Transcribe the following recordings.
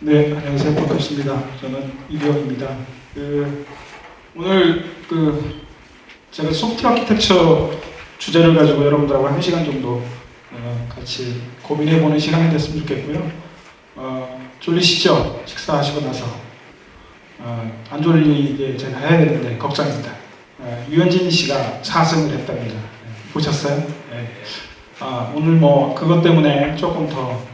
네, 안녕하세요. 반갑습니다. 저는 이규영입니다. 오늘 제가 소프트웨어 아키텍처 주제를 가지고 여러분들하고 1시간 정도 같이 고민해보는 시간이 됐으면 좋겠고요. 졸리시죠? 식사하시고 나서. 안 졸리게 제가 해야 되는데 걱정입니다. 유현진 씨가 4승을 했답니다. 보셨어요? 네. 오늘 뭐 그것 때문에 조금 더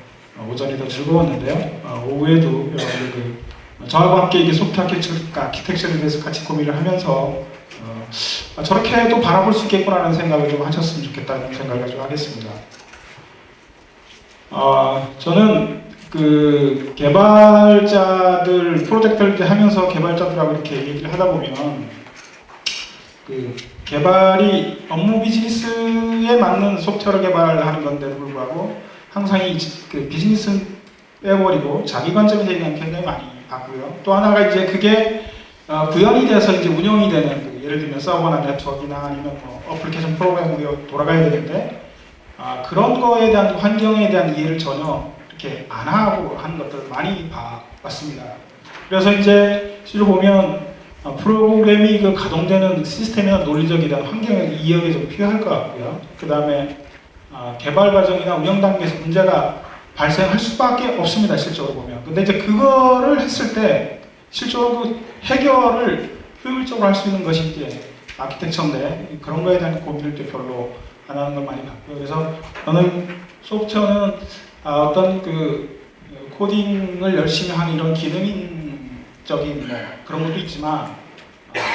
오전이 더 즐거웠는데요. 오후에도 여러분들 저하고 함께 이게 소프트 아키텍처에 대해서 같이 고민을 하면서 저렇게도 바라볼 수 있겠구나라는 생각을 좀 하셨으면 좋겠다는 생각을 가지고 하겠습니다. 저는 그 개발자들 프로젝트를 하면서 개발자들하고 이렇게 얘기를 하다 보면 그 개발이 업무 비즈니스에 맞는 소프트웨어 개발하는 건데도 불구하고 항상 그 비즈니스 빼버리고 자기 관점에서 얘기하는 굉장히 많이 봤고요. 또 하나가 이제 그게 구현이 돼서 이제 운영이 되는 예를 들면 서버나 네트워크나 아니면 뭐 어플리케이션 프로그램으로 돌아가야 되는데 그런 거에 대한 환경에 대한 이해를 전혀 이렇게 안 하고 하는 것들을 많이 봤습니다. 그래서 이제 실로 보면 프로그램이 가동되는 시스템이나 논리적에 대한 환경의 이해가 좀 필요할 것 같고요. 그 다음에 개발 과정이나 운영 단계에서 문제가 발생할 수밖에 없습니다. 실적으로 보면. 근데 이제 그거를 했을 때 실적으로 그 해결을 효율적으로 할 수 있는 것이 이제 아키텍처인데 그런 거에 대한 고민을 또 별로 안 하는 걸 많이 봤고요. 그래서 저는 소프트웨어는 어떤 그 코딩을 열심히 하는 이런 기능적인 뭐 그런 것도 있지만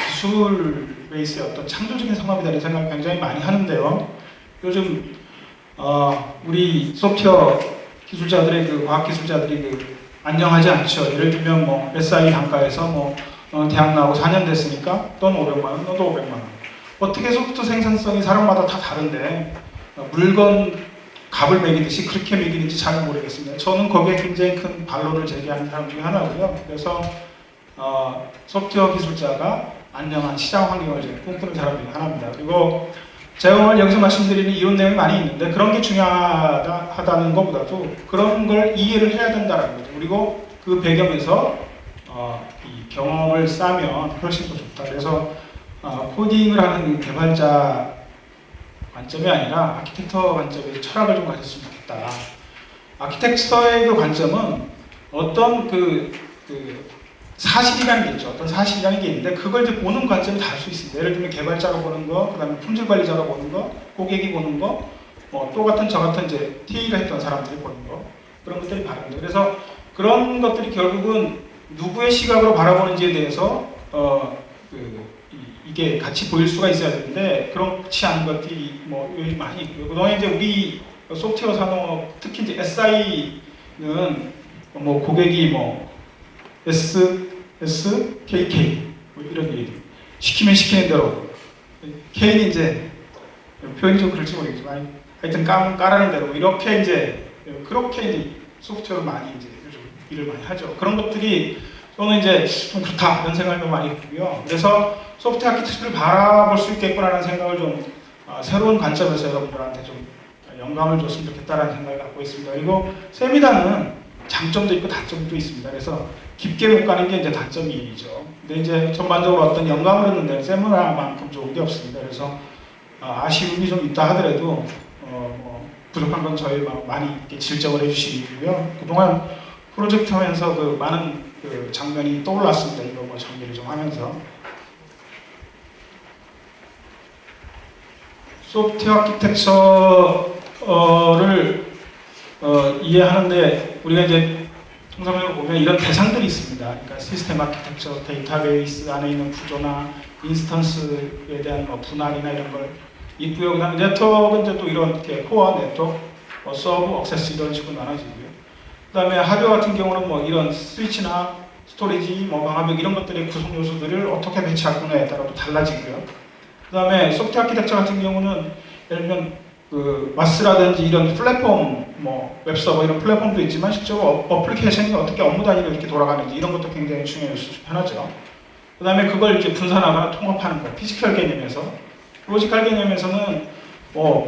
기술 베이스의 어떤 창조적인 상업이라는 생각을 굉장히 많이 하는데요. 요즘 우리 소프트웨어 기술자들의 과학 기술자들이 안녕하지 않죠. 예를 들면 뭐 SI 단가에서 뭐 대학 나오고 4년 됐으니까 넌 500만 원, 너도 500만 원. 어떻게 소프트 생산성이 사람마다 다 다른데 물건 값을 매기듯이 그렇게 매기는지 잘 모르겠습니다. 저는 거기에 굉장히 큰 반론을 제기하는 사람 중에 하나고요. 그래서 소프트웨어 기술자가 안녕한 시장 환경을 꿈꾸는 사람 중에 하나입니다. 그리고 제가 오늘 여기서 말씀드리는 이론 내용이 많이 있는데 그런 게 중요하다는 것보다도 그런 걸 이해를 해야 된다는 거죠. 그리고 그 배경에서 이 경험을 쌓으면 훨씬 더 좋다. 그래서 코딩을 하는 개발자 관점이 아니라 아키텍처 관점의 철학을 좀 가졌으면 좋겠다. 아키텍처의 그 관점은 어떤 사실이라는 게 있죠. 어떤 사실이라는 게 있는데 그걸 이제 보는 관점이 다를 수 있습니다. 예를 들면 개발자가 보는 거, 그 다음에 품질 관리자가 보는 거, 고객이 보는 거, 또 같은 저 같은 이제 TA를 했던 사람들이 보는 거 그런 것들이 다릅니다. 그래서 그런 것들이 결국은 누구의 시각으로 바라보는지에 대해서 이게 같이 보일 수가 있어야 되는데 그렇지 않은 것들이 요즘 많이 있고요. 그동안 이제 우리 소프트웨어 산업 특히 이제 SI는 고객이 SKK 이런 얘기 시키면 시키는 대로 K는 이제 표현이 좀 그럴지 모르겠지만 하여튼 까라는 대로 이렇게 이제 그렇게 이제 소프트웨어를 많이 이제 요즘 일을 많이 하죠. 그런 것들이 저는 이제 좀 그렇다 이런 생각을 많이 했고요. 그래서 소프트웨어 아키텍처를 바라볼 수 있겠구나라는 생각을 좀 새로운 관점에서 여러분들한테 좀 영감을 줬으면 좋겠다라는 생각을 갖고 있습니다. 그리고 세미나는 장점도 있고 단점도 있습니다. 그래서 깊게 못 가는 게 이제 단점이죠. 근데 이제 전반적으로 어떤 영감을 얻는데 세미나만큼 좋은 게 없습니다. 그래서 아쉬움이 좀 있다 하더라도 부족한 건 저희 많이 이렇게 질적을 해주시고요. 그동안 프로젝트 하면서 많은 장면이 떠올랐습니다. 이거 정리를 좀 하면서 소프트웨어 아키텍처를 이해하는데 우리가 이제 통상적으로 보면 이런 대상들이 있습니다. 그러니까 시스템 아키텍처, 데이터베이스 안에 있는 구조나 인스턴스에 대한 분할이나 이런 걸 있고요. 그다음에 네트워크는 이제 또 이렇게 코어 네트워크, 서브, 억세스 이런 식으로 나눠지고요. 그다음에 하드웨어 같은 경우는 이런 스위치나 스토리지, 방화벽 이런 것들의 구성 요소들을 어떻게 배치할 거냐에 따라 또 달라지고요. 그다음에 소프트웨어 아키텍처 같은 경우는 예를 들면 마스라든지 이런 플랫폼, 웹서버 이런 플랫폼도 있지만 실제로 어플리케이션이 어떻게 업무 단위로 이렇게 돌아가는지 이런 것도 굉장히 중요한 요소 중 하나죠. 그 다음에 그걸 이제 분산하거나 통합하는 거, 피지컬 개념에서. 로지컬 개념에서는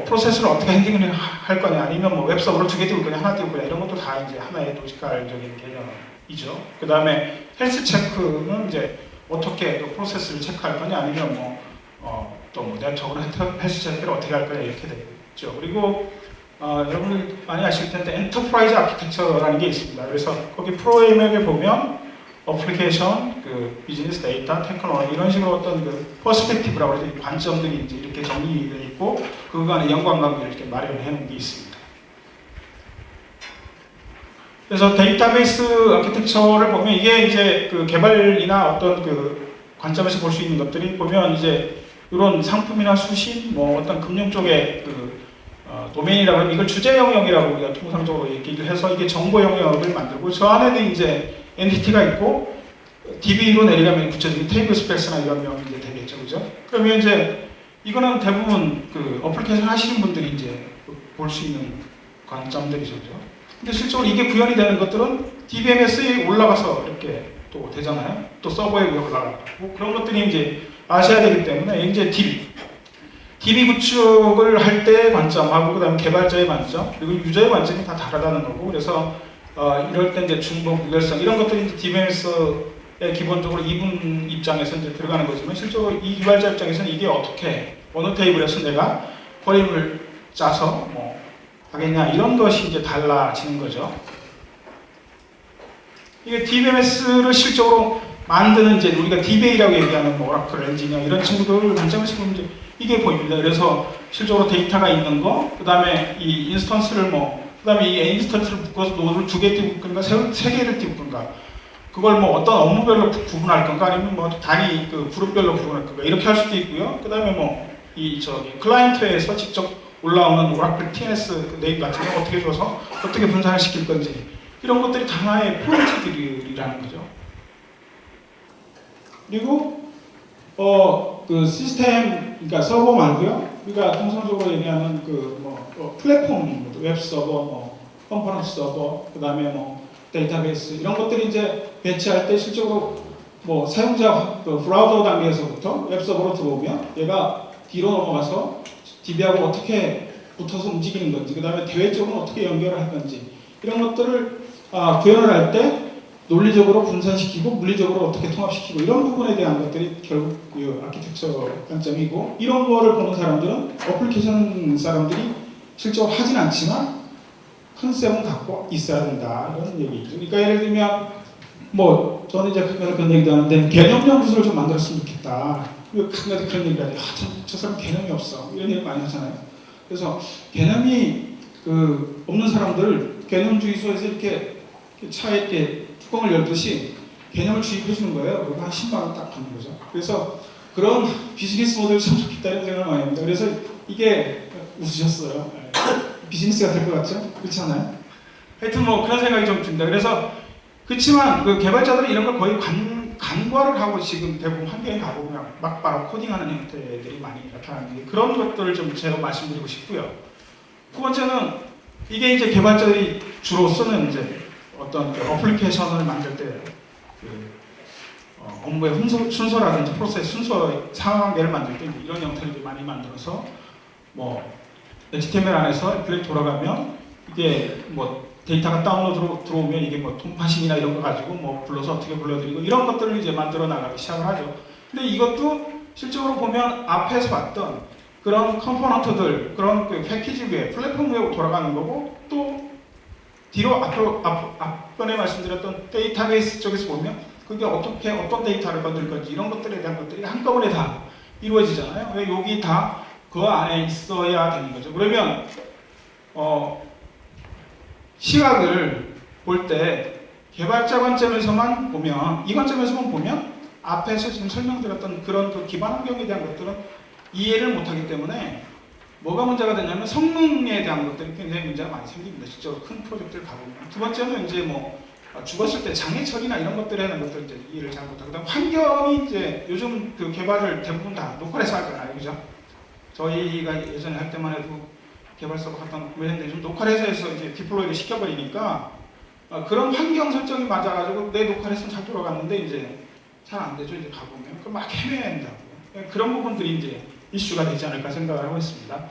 프로세스를 어떻게 핸딩을 할 거냐, 아니면 웹서버를 2개 띄울 거냐, 하나 띄울 거냐, 이런 것도 다 이제 하나의 로지컬적인 개념 이죠. 그 다음에 헬스 체크는 이제 어떻게 또 프로세스를 체크할 거냐, 아니면 또뭐 내가 저걸 헬스 체크를 어떻게 할 거냐, 이렇게 되겠죠. 그리고 여러분들 많이 아실 텐데 엔터프라이즈 아키텍처라는 게 있습니다. 그래서 거기 프로그램에 보면 어플리케이션, 그 비즈니스, 데이터, 테크놀로지 이런 식으로 어떤 그 퍼스펙티브라고 해서 관점들이 이제 이렇게 정리되어 있고 그 간의 연관관계를 이렇게 마련해 놓은 게 있습니다. 그래서 데이터베이스 아키텍처를 보면 이게 이제 그 개발이나 어떤 그 관점에서 볼 수 있는 것들이 보면 이제 이런 상품이나 수신, 뭐 어떤 금융 쪽의 그 도메인이라고 하면 이걸 주제 영역이라고 우리가 통상적으로 얘기를 해서 이게 정보 영역을 만들고 저 안에는 이제 엔티티가 있고 DB로 내려가면 구체적인 테이블 스페이스나 이런 명이 이제 되겠죠, 그죠? 그러면 이제 이거는 대부분 그 어플리케이션 하시는 분들이 이제 볼 수 있는 관점들이죠, 그죠? 근데 실제로 이게 구현이 되는 것들은 DBMS에 올라가서 이렇게 또 되잖아요. 또 서버에 올라가고 그런 것들이 이제 아셔야 되기 때문에 이제 DB 구축을 할 때의 관점하고 그다음에 개발자의 관점 그리고 유저의 관점이 다 다르다는 거고 그래서 이럴 때 이제 중복 무결성 이런 것들이 이제 DBMS의 기본적으로 이분 입장에서 이제 들어가는 거지만 실제로 이 개발자 입장에서는 이게 어떻게 어느 테이블에서 내가 거림을 짜서 뭐 하겠냐 이런 것이 이제 달라지는 거죠. 이게 DBMS를 실적으로 만드는 이제 우리가 DBA라고 얘기하는 뭐 오라클 엔지니어 이런 친구들 관점에서 보면 이제 이게 보입니다. 그래서 실적으로 데이터가 있는 거, 그 다음에 이 인스턴스를 그 다음에 이 인스턴스를 묶어서 노드를 2개 띄울 건가, 3개를 띄울 건가, 그걸 뭐 어떤 업무별로 구분할 건가, 아니면 뭐 단위 그 그룹별로 구분할 건가 이렇게 할 수도 있고요. 그 다음에 뭐 이 클라이언트에서 직접 올라오는 오라클 TNS 네임 같은 거 어떻게 줘서 어떻게 분산을 시킬 건지 이런 것들이 다 하나의 프로젝트들이라는 거죠. 그리고 그 시스템, 그러니까 서버 말고요. 우리가 통상적으로 얘기하는 플랫폼, 웹 서버, 컴포넌트 서버, 그 다음에 데이터베이스 이런 것들이 이제 배치할 때 실제로 사용자 브라우저 단계에서부터 웹 서버로 들어오면 얘가 뒤로 넘어가서 DB하고 어떻게 붙어서 움직이는 건지, 그 다음에 대외적으로 어떻게 연결을 할 건지 이런 것들을 구현을 할 때 논리적으로 분산시키고 물리적으로 어떻게 통합시키고 이런 부분에 대한 것들이 결국 아키텍처 관점이고 이런 거를 보는 사람들은 어플리케이션 사람들이 실제로 하진 않지만 컨셉은 갖고 있어야 된다 이런 얘기죠. 그러니까 예를 들면 저는 이제 가끔가다 그런 얘기도 하는데 개념 연구소를 좀 만들었으면 좋겠다. 가끔가다 그런 얘기를 하죠. 저 사람 개념이 없어 이런 얘기 많이 하잖아요. 그래서 개념이 없는 사람들을 개념주의소에서 이렇게 차에 이렇게 뚜껑을 열듯이 개념을 주입해 주는 거예요. 그리고 한 10만 원 딱 받는 거죠. 그래서 그런 비즈니스 모델이 참 좋겠다는 생각을 많이 합니다. 그래서 이게 웃으셨어요. 비즈니스가 될 것 같죠? 그렇지 않아요? 하여튼 그런 생각이 좀 듭니다. 그래서 그렇지만 그 개발자들이 이런 걸 거의 간과를 하고 지금 대부분 환경에 가보면 막 바로 코딩하는 형태들이 많이 나타나는데 그런 것들을 좀 제가 말씀드리고 싶고요. 두 번째는 이게 이제 개발자들이 주로 쓰는 이제 어떤 어플리케이션을 만들 때 업무의 순서라든지 프로세스 순서 상황계를 만들 때 이런 형태를 많이 만들어서 HTML 안에서 애플릿 돌아가면 이게 데이터가 다운로드로 들어오면 이게 통파신이나 이런 거 가지고 불러서 어떻게 불러드리고 이런 것들을 이제 만들어 나가기 시작을 하죠. 근데 이것도 실적으로 보면 앞에서 봤던 그런 컴포넌트들, 그런 패키지 위에 플랫폼 위에 돌아가는 거고 또 뒤로 앞번에 말씀드렸던 데이터베이스 쪽에서 보면 그게 어떻게 어떤 데이터를 건들 건지 이런 것들에 대한 것들이 한꺼번에 다 이루어지잖아요. 왜 여기 다 그 안에 있어야 되는 거죠. 그러면 시각을 볼 때 개발자 관점에서만 보면 이 관점에서만 보면 앞에서 지금 설명드렸던 그런 기반 환경에 대한 것들은 이해를 못하기 때문에 뭐가 문제가 되냐면 성능에 대한 것들이 굉장히 문제가 많이 생깁니다. 실제로 큰 프로젝트를 가보면. 두 번째는 이제 죽었을 때 장애 처리나 이런 것들에 대한 것들 이제 이해를 잘 못하고 그다음 환경이 이제 요즘 그 개발을 대부분 다 로컬에서 하잖아요, 그죠? 저희가 예전에 할 때만 해도 개발사가 갖다 놓고 했는데 좀 로컬에서 이제 디플로이를 시켜버리니까 그런 환경 설정이 맞아가지고 내 로컬에서는 잘 돌아갔는데 이제 잘 안 되죠. 이제 가보면 그 막 헤매야 된다고요. 그런 부분들이 이제 이슈가 되지 않을까 생각을 하고 있습니다.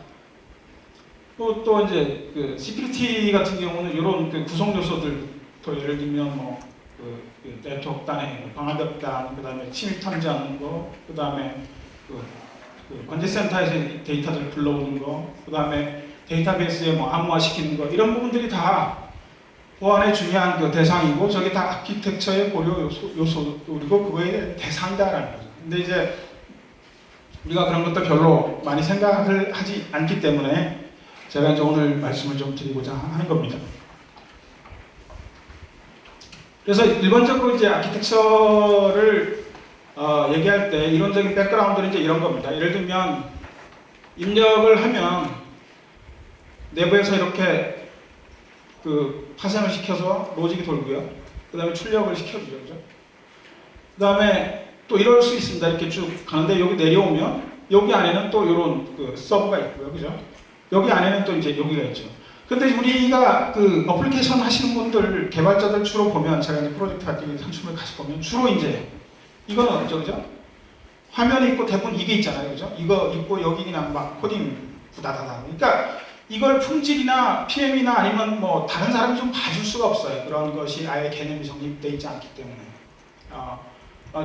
또 이제 그 시큐리티 같은 경우는 이런 구성 요소들, 또 예를 들면 그 네트워크단의 방화벽단, 그 다음에 침입 탐지하는 거, 그 다음에 그 관제센터에서 데이터들을 불러오는 거, 그 다음에 데이터베이스에 뭐 암호화시키는 거, 이런 부분들이 다 보안의 중요한 그 대상이고, 저게 다 아키텍처의 고려 요소, 그리고 그거의 대상이다라는 거죠. 근데 이제 우리가 그런 것도 별로 많이 생각을 하지 않기 때문에 제가 이제 오늘 말씀을 좀 드리고자 하는 겁니다. 그래서 일반적으로 이제 아키텍처를 얘기할 때 이론적인 백그라운드는 이제 이런 겁니다. 예를 들면 입력을 하면 내부에서 이렇게 그 파생을 시켜서 로직이 돌고요. 그 다음에 출력을 시켜주죠. 그죠? 그 다음에 또 이럴 수 있습니다. 이렇게 쭉 가는데 여기 내려오면 여기 안에는 또 이런 그 서버가 있고요. 그죠? 여기 안에는 또 이제 여기가 있죠. 근데 우리가 그 어플리케이션 하시는 분들, 개발자들 주로 보면, 제가 이제 프로젝트 할 때 상품을 같이 보면 주로 이제 이거는 어죠, 그죠? 화면이 있고 대부분 이게 있잖아요, 그죠? 이거 있고 여기 그냥 막 코딩 부다다다. 그러니까 이걸 품질이나 PM이나 아니면 뭐 다른 사람이 좀 봐줄 수가 없어요. 그런 것이 아예 개념이 정립되어 있지 않기 때문에.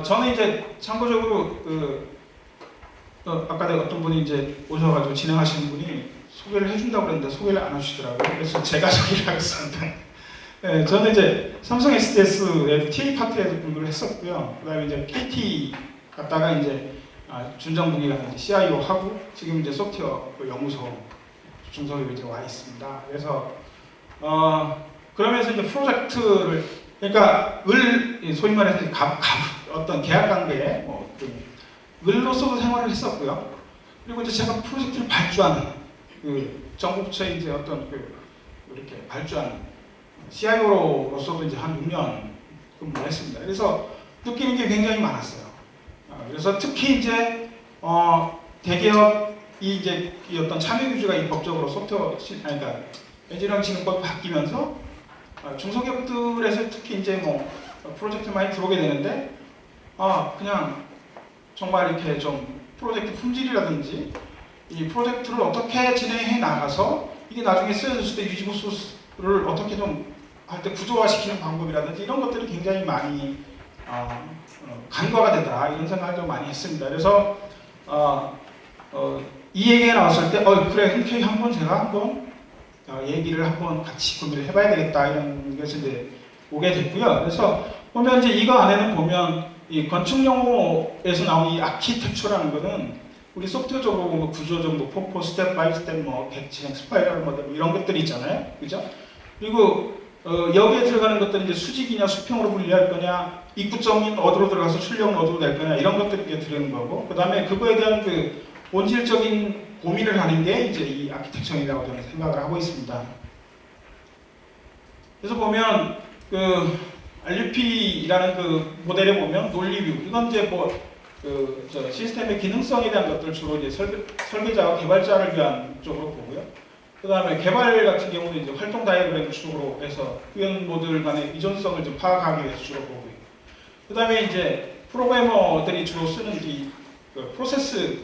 저는 이제 참고적으로 아까 내가 어떤 분이 이제 오셔가지고 진행하시는 분이 소개를 해준다고 그랬는데 소개를 안 해주시더라고요. 그래서 제가 소개를 하겠습니다. 네, 저는 이제 삼성 SDS의 TA 파트에도 근무를 했었고요. 그 다음에 이제 KT 갔다가 이제 준정부기가 이제 CIO 하고 지금 이제 소프트웨어 연구소 중소기로 이제 와 있습니다. 그래서 그러면서 이제 프로젝트를, 그러니까 소위 말해서 어떤 계약 관계에 을로서도 생활을 했었고요. 그리고 이제 제가 프로젝트를 발주하는 정부 부처의 이제 어떤 이렇게 발주하는 CIO로서도 이제 한 6년 근무를 했습니다. 그래서 느끼는 게 굉장히 많았어요. 그래서 특히 이제 대기업이 이제 이 어떤 참여 규제가 입법적으로 소프트웨어, 그러니까 엔지니어링 진흥법이 바뀌면서 중소기업들에서 특히 이제 뭐 프로젝트 많이 들어오게 되는데 그냥 정말 이렇게 좀 프로젝트 품질이라든지 이 프로젝트를 어떻게 진행해 나가서 이게 나중에 쓰여졌을 때 유지보수를 어떻게 좀 할 때 구조화시키는 방법이라든지 이런 것들이 굉장히 많이 간과가 되다, 이런 생각을 좀 많이 했습니다. 그래서 이 얘기가 나왔을 때 그래, 흔쾌히 한번 제가 한번 얘기를 한번 같이 고민을 해봐야 되겠다, 이런 것이 이제 오게 됐고요. 그래서 보면 이제 이거 안에는 보면 이 건축 용어에서 나온 이 아키텍처라는 거는 우리 소프트웨어적으로 뭐 구조적 뭐 포포, 스텝 바이 스텝, 뭐 진행 스파이럴 모델 이런 것들이 있잖아요, 그죠? 그리고 여기에 들어가는 것들은 이제 수직이냐 수평으로 분리할 거냐, 입구점이 어디로 들어가서 출력은 어디로 낼 거냐, 이런 것들이 이제 들어가는 거고, 그 다음에 그거에 대한 그 본질적인 고민을 하는 게 이제 이 아키텍처이라고 저는 생각을 하고 있습니다. 그래서 보면 그 RUP라는 그 모델에 보면 논리뷰, 이건 이제 시스템의 기능성에 대한 것들 주로 이제 설계자와 개발자를 위한 쪽으로 보고요. 그 다음에 개발 같은 경우는 이제 활동 다이어그램 쪽으로 해서 구현 모듈 간의 이존성을 좀 파악하기 위해서 주로 보고요. 그 다음에 이제 프로그래머들이 주로 쓰는 이 프로세스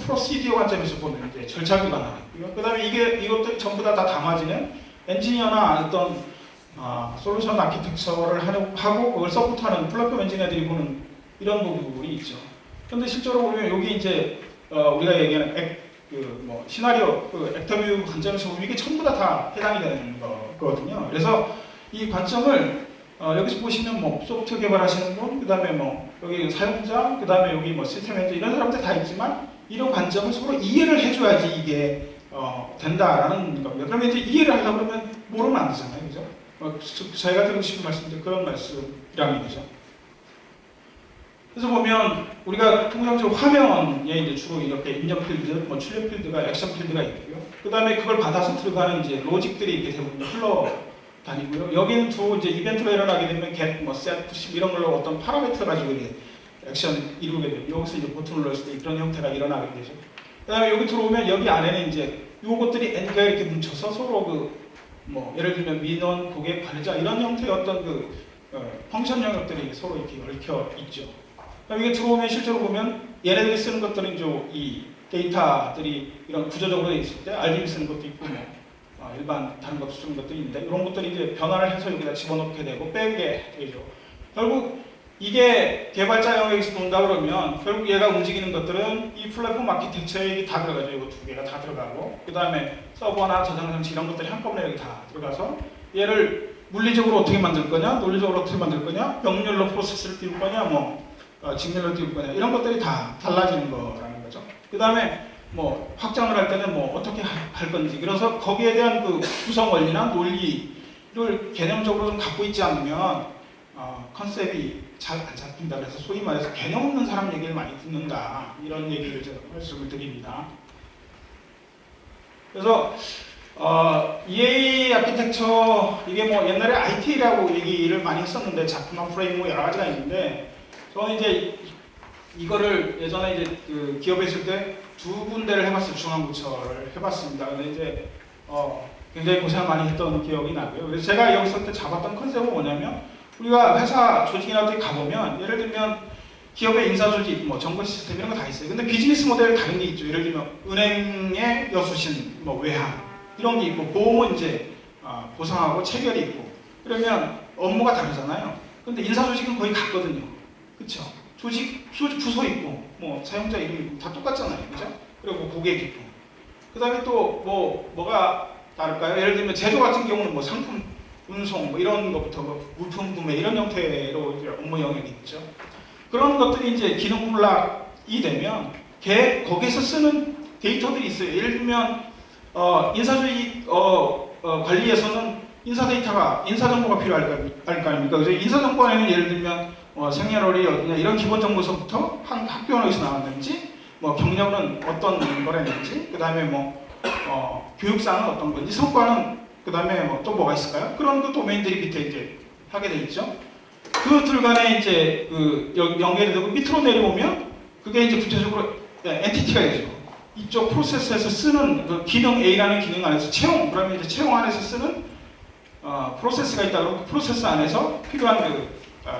프로시디어 관점에서 보는 이제 절차 기반화. 그 다음에 이것들이 전부 다 담아지는 엔지니어나 어떤 솔루션 아키텍처를 하고 그걸 서포트하는 플랫폼 엔지니어들이 보는 이런 부분이 있죠. 그런데 실제로 보면 여기 이제 우리가 얘기하는 시나리오, 액터뷰 관점에서 보면 이게 전부 다 해당이 되는 거거든요. 그래서 이 관점을 여기서 보시면 뭐 소프트웨어 개발하시는 분, 그 다음에 뭐 여기 사용자, 그 다음에 여기 뭐 시스템 엔지니어 이런 사람들 다 있지만 이런 관점을 서로 이해를 해줘야지 이게 된다라는 겁니다. 그러면 이제 이해를 하려고 그러면 모르면 안 되잖아요, 그죠? 저희가 드리고 싶은 말씀인데 그런 말씀이란 얘기죠. 그래서 보면 우리가 통상적으로 화면에 이제 주로 이렇게 입력 필드, 뭐 출력 필드가 액션 필드가 있고요. 그 다음에 그걸 받아서 들어가는 이제 로직들이 이렇게 대부분 흘러 다니고요. 여기는 두 이제 이벤트가 일어나게 되면 get, 뭐 set, push 이런 걸로 어떤 파라미터 가지고 이제 액션 이루게 되고 여기서 이제 버튼을 눌렀을 때 그런 형태가 일어나게 되죠. 그 다음에 여기 들어오면 여기 안에는 이제 요것들이 n가 이렇게 뭉쳐서 서로 예를 들면 민원, 고객, 관리자 이런 형태의 어떤 펑션 영역들이 서로 이렇게 얽혀 있죠. 그럼 이게 들어오면 실제로 보면 얘네들이 쓰는 것들은 이 데이터들이 이런 구조적으로 돼 있을 때 RDB 쓰는 것도 있고 일반 다른 것 쓰는 것들이 있는데 이런 것들이 이제 변화를 해서 여기다 집어넣게 되고 빼게 되죠. 결국 이게 개발자 영역에서 논다 그러면 결국 얘가 움직이는 것들은 이 플랫폼 아키텍처에 다 들어가죠. 이거 두 개가 다 들어가고 그 다음에 서버나 저장 장치 이런 것들이 한꺼번에 여기 다 들어가서 얘를 물리적으로 어떻게 만들 거냐, 논리적으로 어떻게 만들 거냐, 명렬로 프로세스를 띄울 거냐, 직렬로 띄울 거냐 이런 것들이 다 달라지는 거라는 거죠. 그 다음에 뭐 확장을 할 때는 뭐 어떻게 할 건지 그래서 거기에 대한 그 구성 원리나 논리를 개념적으로 좀 갖고 있지 않으면 컨셉이 잘 안 잡힌다. 그래서 소위 말해서 개념 없는 사람 얘기를 많이 듣는다. 이런 얘기를 제가 말씀을 드립니다. 그래서 EA 아키텍처 이게 뭐 옛날에 IT라고 얘기를 많이 했었는데 작품화 프레임 뭐 여러 가지가 있는데 저는 이제 이거를 예전에 이제 그 기업에 있을 때 두 군데를 해봤어요. 중앙부처를 해봤습니다. 근데 이제 굉장히 고생을 많이 했던 기억이 나고요. 그래서 제가 여기서 때 잡았던 컨셉은 뭐냐면 우리가 회사 조직이나 어디 가보면 예를 들면 기업의 인사 조직, 뭐 정보 시스템 이런 거 다 있어요. 근데 비즈니스 모델 다른 게 있죠. 예를 들면 은행의 여수신, 뭐 외환 이런 게 있고 보험은 이제 보상하고 체결이 있고 그러면 업무가 다르잖아요. 근데 인사 조직은 거의 같거든요. 그렇죠? 조직 부서 있고 뭐 사용자 이름 있고 다 똑같잖아요. 그죠? 그리고 고객 있고 그 다음에 또 뭐가 다를까요? 예를 들면 제조 같은 경우는 뭐 상품 운송 뭐 이런 것부터 뭐 물품 구매 이런 형태로 이제 업무 영역이 있죠. 그런 것들이 이제 기능 몰락이 되면 거기서 쓰는 데이터들이 있어요. 예를 들면 인사조직 관리에서는 인사 데이터가 인사 정보가 필요할 거 아닙니까? 그래서 인사 정보에는 예를 들면 생년월일이 어디냐 이런 기본 정보서부터 한 학교는 어디서 나왔는지 뭐 경력은 어떤 거라는지 그 다음에 뭐 교육사는 어떤 건지 성과는 그 다음에 또 뭐가 있을까요? 그런 그 도메인들이 밑에 이제 하게 돼 있죠. 그 둘 간에 이제 그 연결이 되고 밑으로 내려오면 그게 이제 구체적으로 엔티티가 되죠. 이쪽 프로세스에서 쓰는 그 기능 A라는 기능 안에서 그러면 이제 채용 안에서 쓰는 프로세스가 있다 그러고 그 프로세스 안에서 필요한 그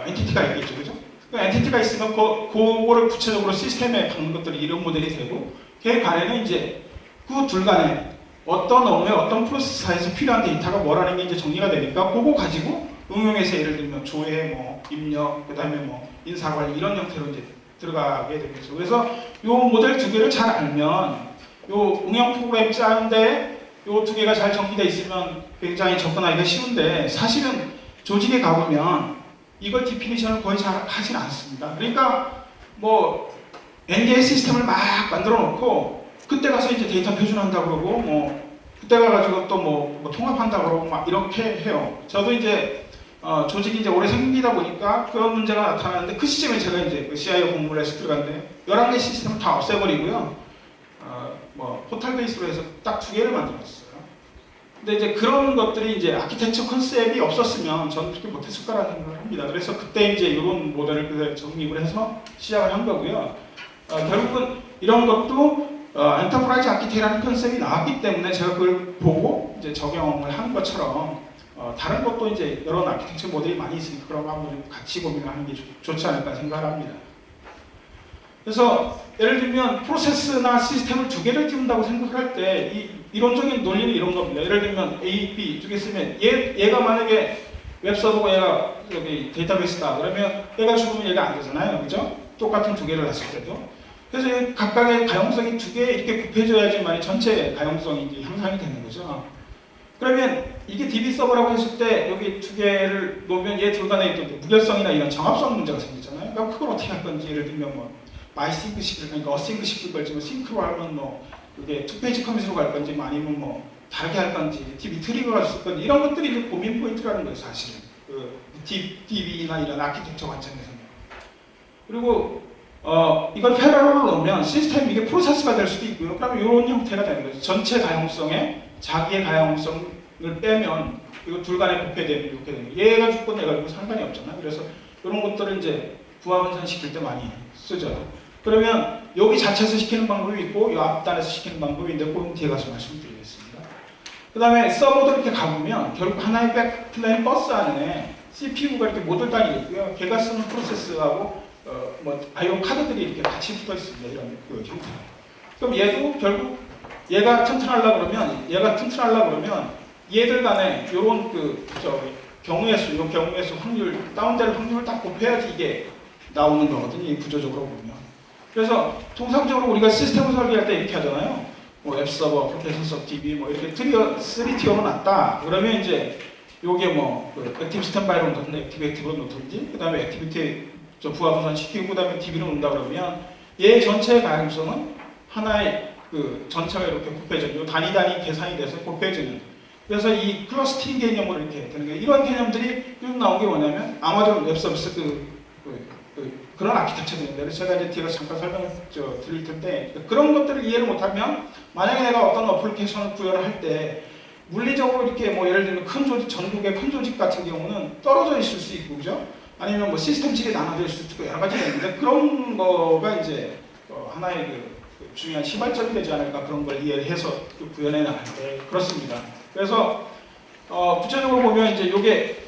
엔티티가 있겠죠, 그죠? 그 엔티티가 있으면 그거를 구체적으로 시스템에 박는 것들이 이런 모델이 되고 걔 간에는 이제 그 둘 간에 어떤 업무에 어떤 프로세스에서 필요한 데이터가 뭐라는 게 이제 정리가 되니까 그거 가지고 응용해서 예를 들면 조회, 뭐 입력, 그 다음에 뭐 인사관리 이런 형태로 이제 들어가게 되겠죠. 그래서 이 모델 두 개를 잘 알면 이 응용 프로그램 짜는데 이 두 개가 잘 정리되어 있으면 굉장히 접근하기가 쉬운데 사실은 조직에 가보면 이걸 디피니션을 거의 잘 하진 않습니다. 그러니까 뭐 NDA 시스템을 막 만들어 놓고 그때 가서 이제 데이터 표준한다 그러고 뭐 그때 가가지고 또 뭐 통합한다 그러고 막 이렇게 해요. 저도 이제 조직이 이제 오래 생기다 보니까 그런 문제가 나타나는데 그 시점에 제가 이제 그 CIO 공부를 해서 들어갔는데 11개 시스템을 다 없애버리고요. 뭐 포탈 베이스로 해서 딱 2개를 만들었어요. 근데 이제 그런 것들이 이제 아키텍처 컨셉이 없었으면 저는 그렇게 못했을 거라는 생각을 합니다. 그래서 그때 이제 이런 모델을 그대로 정립을 해서 시작을 한 거고요. 결국은 이런 것도 엔터프라이즈 아키텍처라는 컨셉이 나왔기 때문에 제가 그걸 보고 이제 적용을 한 것처럼 다른 것도 이제 여러 아키텍처 모델이 많이 있으니까 그런 거 한번 같이 고민하는 게 좋지 않을까 생각을 합니다. 그래서 예를 들면 프로세스나 시스템을 2개를 띄운다고 생각할 때 이 이론적인 논리는 이런 겁니다. 예를 들면 A, B 2개 쓰면 얘가 만약에 웹서버고 얘가 여기 데이터베이스다 그러면 얘가 죽으면 얘가 안 되잖아요. 그죠? 똑같은 2개를 놨을 때도. 그래서 각각의 가용성이 2개 이렇게 굽혀져야지만 전체 가용성이 이제 향상이 되는 거죠. 그러면 이게 DB 서버라고 했을 때 여기 2개를 놓으면 얘 둘 간에 또 무결성이나 이런 정합성 문제가 생기잖아요. 그럼 그걸 어떻게 할 건지 예를 들면 뭐 마이싱크식을 그러니까 어싱크식을 걸지 뭐 싱크로 하면 뭐 이게 투페이지 커밋으로 갈 건지 아니면 뭐 다르게 할 건지 DB 트리거가 쓸 건지 이런 것들이 이제 고민 포인트라는 거예요. 사실은 그 DB나 이런 아키텍처 관점에서는. 그리고 이걸 패러럴로 놓으면 시스템 이게 프로세스가 될 수도 있고요. 그러면 이런 형태가 되는 거죠. 전체 가용성에 자기의 가용성을 빼면 이거 둘 간에 곱게 되면 이렇게 되는 거예요. 얘가 죽고 내가 죽고 상관이 없잖아요. 그래서 이런 것들을 이제 부하분산 시킬 때 많이 쓰죠. 그러면 여기 자체에서 시키는 방법이 있고 이 앞단에서 시키는 방법이 있는데 그건 뒤에 가서 말씀드리겠습니다. 그 다음에 서버도 이렇게 가보면 결국 하나의 백플레인 버스 안에 CPU가 이렇게 모듈 단위가 있고요. 걔가 쓰는 프로세스하고 뭐 IO 카드들이 이렇게 같이 붙어 있습니다. 이런 그 형태. 그럼 얘도 결국 얘가 튼튼하려고 그러면 얘들 간에 요런 경우의 수, 요 경우의 수 확률, 다운될 확률을 딱 곱해야지 이게 나오는 거거든요. 이 구조적으로 보면. 그래서 통상적으로 우리가 시스템을 설계할 때 이렇게 하잖아요. 뭐 웹서버, 어플리케이션 서버, DB 뭐 이렇게 3티어로 놨다. 그러면 이제 요게 뭐 액티브 스탠바이로 놓든지 액티브로 놓든지 그 다음에 액티비티 부하 분산 시키고 그 다음에 DB로 놓는다 그러면 얘 전체의 가용성은 하나의 전체가 이렇게 곱해져요. 단위 계산이 돼서 곱해지는. 그래서 이 클러스팅 개념으로 이렇게 되는 거예요. 이런 개념들이 쭉 나온 게 뭐냐면 아마존 웹 서비스 그런 아키텍처들인데 그래서 제가 이제 뒤에서 잠깐 설명을 드릴 텐데 그런 것들을 이해를 못하면 만약에 내가 어떤 어플리케이션을 구현을 할 때 물리적으로 이렇게 뭐 예를 들면 큰 조직, 전국의 큰 조직 같은 경우는 떨어져 있을 수 있고 그죠? 아니면 뭐 시스템질이 나눠져 있을 수도 있고 여러 가지가 있는데 그런 거가 이제 하나의 중요한 시발점이 되지 않을까 그런 걸 이해를 해서 구현해 나갈 때 그렇습니다. 그래서 구체적으로 보면 이제 요게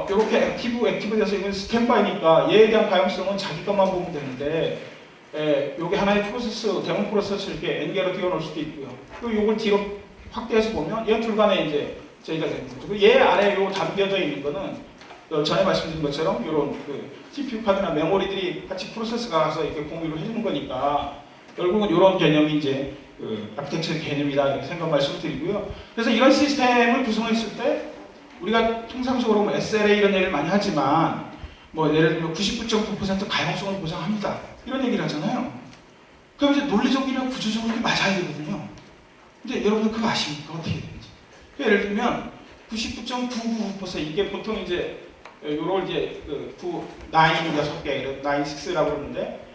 이렇게 액티브 돼서 이건 스탠바이니까 얘에 대한 가용성은 자기 것만 보면 되는데 요게 하나의 프로세스, 데몬 프로세스 이렇게 N개로 띄워놓을 수도 있고요. 그리고 요걸 뒤로 확대해서 보면 얘 둘간에 이제 저희가 되는 거죠. 그리고 얘 아래에 요 담겨져 있는 거는 전에 말씀드린 것처럼 이런 CPU 카드나 메모리들이 같이 프로세스가 가서 이렇게 공유를 해주는 거니까 결국은 이런 개념이 이제 아키텍처 개념이다 이렇게 생각 말씀드리고요. 그래서 이런 시스템을 구성했을 때 우리가 통상적으로 뭐 SLA 이런 얘기를 많이 하지만 뭐 예를 들면 99.9% 가용성을 보장합니다. 이런 얘기를 하잖아요. 그럼 이제 논리적이랑 구조적으로 맞아야 되거든요. 근데 여러분 그거 아십니까? 어떻게 되는지. 예를 들면 99.999% 이게 보통 이제 요걸 이제 6개, 96라고 그러는데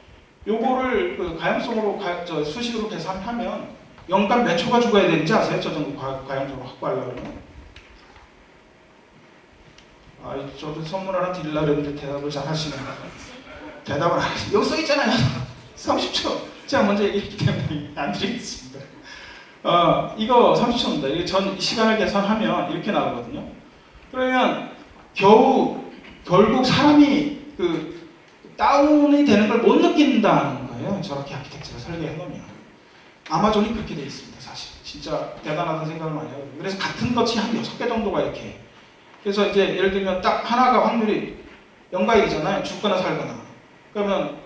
요거를 가용성으로 수식으로 계산하면 연간 몇 초가 죽어야 되는지 아세요? 저 정도 가용적으로 확보하려고 그러면? 저도 선물 하나 드리려고 했는데 대답을 잘 하시네요. 대답을 안 하시네요. 여기 써있잖아요. 30초. 제가 먼저 얘기했기 때문에 안 드리겠습니다. 이거 30초입니다. 이게 전 시간을 계산하면 이렇게 나오거든요. 그러면 결국 사람이 다운이 되는 걸 못 느낀다는 거예요. 저렇게 아키텍처를 설계해 놓으면. 아마존이 그렇게 되어 있습니다. 사실. 진짜 대단하다는 생각을 많이 하거든요. 그래서 같은 것이 한 6개 정도가 이렇게. 그래서 이제 예를 들면 딱 하나가 확률이 0가 되잖아요. 죽거나 살거나. 그러면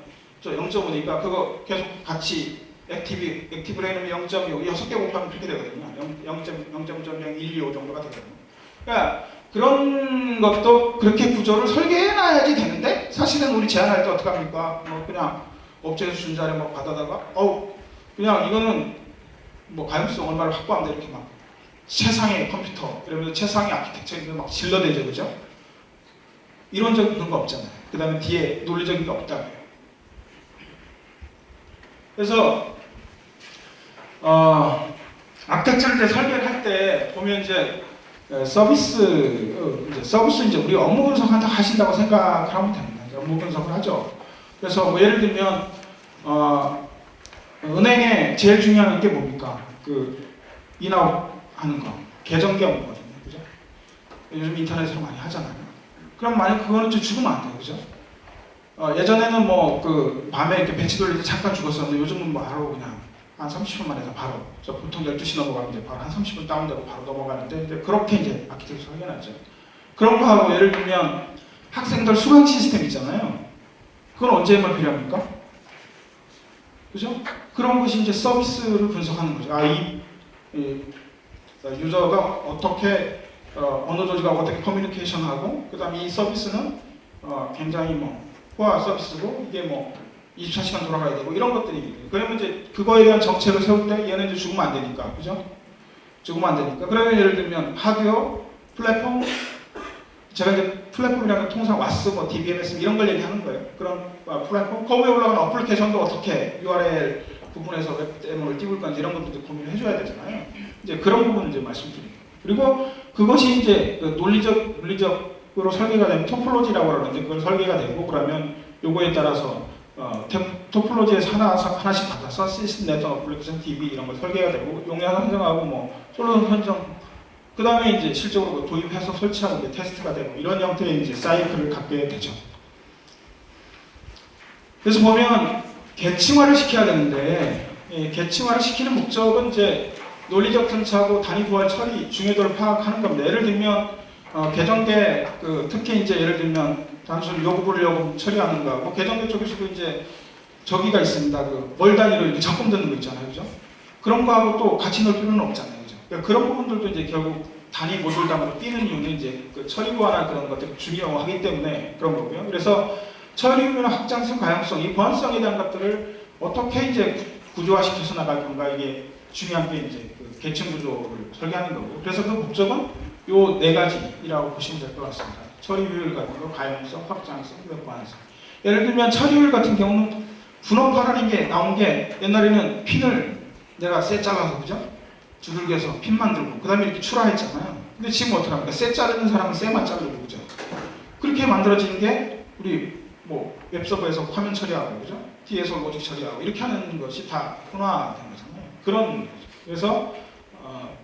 0.5니까 그거 계속 같이 액티브로 해놓으면 0.25, 6개 곱하면 그렇게 되거든요. 0.0.025 정도가 되거든요. 그러니까 그런 것도 그렇게 구조를 설계해놔야지 되는데 사실은 우리 제안할 때 어떻게 합니까? 뭐 그냥 업체에서 준 자료 막 받아다가 그냥 이거는 뭐 가용성 얼마를 확보하면 돼 이렇게 막 최상의 컴퓨터 이러면서 최상의 아키텍처를 막 질러대죠, 그죠? 이론적인 거 없잖아요. 그 다음에 뒤에 논리적인 게 없다고요. 그래서 아키텍처를 이제 설계를 할 때 보면 이제 서비스 이제 우리 업무 분석한다 하신다고 생각하면 됩니다. 이제 업무 분석을 하죠. 그래서 뭐 예를 들면 은행에 제일 중요한 게 뭡니까? 인아웃 하는 거, 계정기 업무거든요, 그죠? 요즘 인터넷으로 많이 하잖아요. 그럼 만약 그거는 좀 죽으면 안 돼요, 그죠? 예전에는 뭐 밤에 이렇게 배치 돌릴 때 잠깐 죽었었는데 요즘은 뭐 바로 그냥 한 30분 만에 바로 보통 12시 넘어가는데 바로 한 30분 다운되고 바로 넘어가는데 이제 그렇게 이제 아키텍처 설계하죠. 그런 거 하고 예를 들면 학생들 수강 시스템 있잖아요. 그건 언제만 필요합니까? 그죠? 그런 것이 이제 서비스를 분석하는 거죠. 유저가 어떻게 어느 조직하고 어떻게 커뮤니케이션하고 그다음에 이 서비스는 굉장히 호화 서비스고 이게 24시간 돌아가야 되고 이런 것들이 그러면 이제 그거에 대한 정책을 세울 때 얘는 이제 죽으면 안 되니까 그죠? 죽으면 안 되니까 그러면 예를 들면 하드웨어, 플랫폼 제가 이제 플랫폼이라는 통상 와스, DBMS 이런 걸 얘기하는 거예요. 그런 플랫폼, 그 위에 올라가는 어플리케이션도 어떻게 URL 부분에서 웹 데모를 띄울 건지 이런 것도 고민을 해줘야 되잖아요. 이제 그런 부분을 이제 말씀드립니다. 그리고 그것이 이제 논리적으로 설계가 되면 토폴로지라고 하는데 그걸 설계가 되고 그러면 요거에 따라서 토폴로지에서 하나씩 받아서 시스템 네트워크 어플리케이션 DB 이런 걸 설계가 되고 용량 선정하고 솔루션 선정 그 다음에 이제 실적으로 도입해서 설치하고 이제 테스트가 되고 이런 형태의 이제 사이클을 갖게 되죠. 그래서 보면 계층화를 시켜야 되는데 계층화를 시키는 목적은 이제 논리적 편차하고 단위 부활 처리 중요도를 파악하는 겁니다. 예를 들면 계정계 특히 이제 예를 들면 단순 요구를 요금 처리하는 거하고 계정계 쪽에서도 이제 저기가 있습니다. 월 단위로 이렇게 적금 드는 거 있잖아요, 그죠? 그런 거하고 또 같이 넣을 필요는 없잖아요, 그죠? 그러니까 그런 부분들도 이제 결국 단위 모듈 단위로 띄는 이유는 이제 처리 보완이나 그런 것들이 중요하기 때문에 그런 거고요. 그래서 처리 의무나 확장성, 가용성, 이 보완성에 대한 것들을 어떻게 이제 구조화시켜서 나갈 건가, 이게 중요한 게 이제 계층 구조를 설계하는 거고. 그래서 그 목적은 요 네 가지라고 보시면 될 것 같습니다. 처리효율 같은 거, 가용성, 확장성, 보완성. 예를 들면 처리효율 같은 경우는 분업화라는 게 나온 게 옛날에는 핀을 내가 쇠 잘라서, 그죠? 두들겨서 핀 만들고 그 다음에 이렇게 출하했잖아요. 근데 지금 어떻게 합니까? 쇠 자르는 사람은 쇠만 자르고, 그죠? 그렇게 만들어지는 게 우리 뭐 웹서버에서 화면 처리하고, 그죠? 뒤에서 로직 처리하고 이렇게 하는 것이 다 분화된 거잖아요. 그런 거죠. 그래서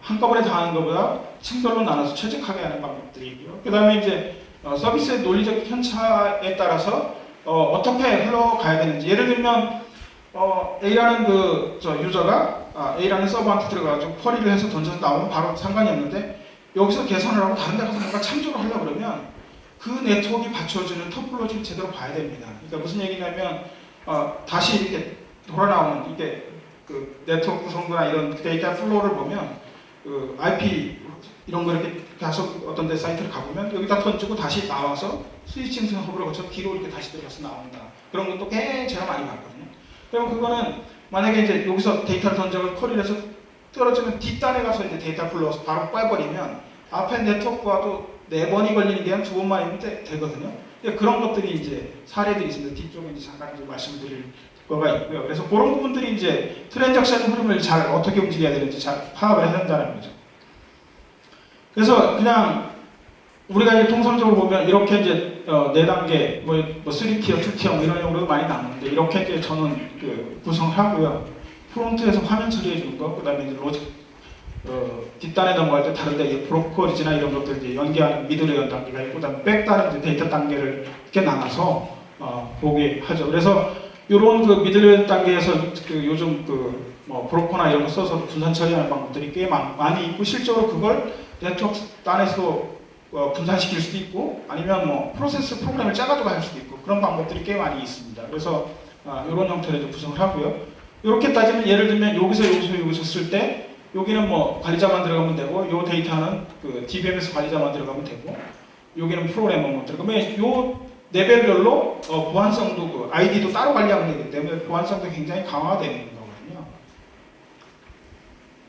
한꺼번에 다 하는 것보다 층별로 나눠서 최적화하게 하는 방법들이 있고요. 그 다음에 이제 서비스의 논리적 편차에 따라서 어떻게 흘러가야 되는지. 예를 들면 A라는 유저가 A라는 서버한테 들어가서 쿼리를 해서 던져서 나오면 바로 상관이 없는데, 여기서 계산을 하고 다른 데 가서 뭔가 참조를 하려고 그러면 그 네트워크가 받쳐주는 터폴로지를 제대로 봐야 됩니다. 그러니까 무슨 얘기냐면 다시 이렇게 돌아 나오는 이게 네트워크 구성도나 이런 데이터 플로우를 보면 IP 이런 거 이렇게 계속 어떤 데 사이트를 가보면 여기다 던지고 다시 나와서 스위칭 허브를 거쳐 뒤로 이렇게 다시 들어가서 나온다. 그런 것도 꽤 제가 많이 봤거든요. 그러면 그거는 만약에 이제 여기서 데이터를 던져서 쿼리를 해서 떨어지면 뒷단에 가서 이제 데이터 플러스 바로 빼버리면 앞에 네트워크와도 4번이 걸리는 게 한 2번만이면 되거든요. 그런 것들이 이제 사례들이 있습니다. 뒤쪽에 이제 잠깐 좀 말씀드릴 거가 있고요. 그래서 그런 부분들이 이제 트랜잭션 흐름을 잘 어떻게 움직여야 되는지 잘 파악을 해야 된다는 거죠. 그래서 그냥 우리가 이제 통상적으로 보면 이렇게 이제 4단계, 뭐 3티어, 2티어 이런 용어도 많이 나오는데, 이렇게 이제 저는 구성을 하고요. 프론트에서 화면 처리해 주는 거, 그 다음에 이제 로직, 뒷단에 넘어갈 때 다른데 브로커리지나 이런 것들 이제 연계하는 미들웨어 단계가 있고, 그 다음에 백단은 이제 데이터 단계를 이렇게 나눠서 보게 하죠. 그래서 이런 미들웨어 단계에서 요즘 뭐 브로커나 이런 거 써서 분산 처리하는 방법들이 꽤 많이 있고, 실제로 그걸 네트워크 단에서 분산시킬 수도 있고, 아니면 뭐 프로세스 프로그램을 짜가지고 할 수도 있고, 그런 방법들이 꽤 많이 있습니다. 그래서 이런 형태로 구성을 하고요. 이렇게 따지면 예를 들면 여기서 쓸 때 여기는 뭐 관리자만 들어가면 되고, 요 데이터는 DBMS 관리자만 들어가면 되고, 여기는 프로그래머만 들어가면 요 레벨별로 보안성도 아이디도 따로 관리하면 되기 때문에 보안성도 굉장히 강화되는 거거든요.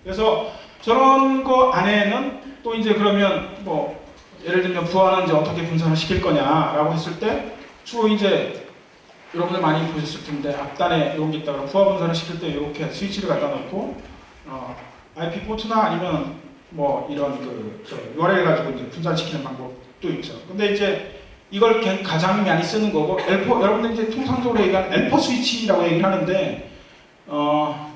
그래서 저런 거 안에는 또 이제 그러면 뭐 예를 들면 부하는 이제 어떻게 분산을 시킬 거냐라고 했을 때 주로 이제 여러분들 많이 보셨을 텐데 앞단에 여기 있다가 부하 분산을 시킬 때 이렇게 스위치를 갖다 놓고 IP 포트나 아니면 뭐 이런 URL 가지고 이제 분산시키는 방법도 있죠. 근데 이제 이걸 가장 많이 쓰는 거고, 여러분들 이제 통상적으로 얘기하는 L4 스위치라고 얘기를 하는데, 그러니까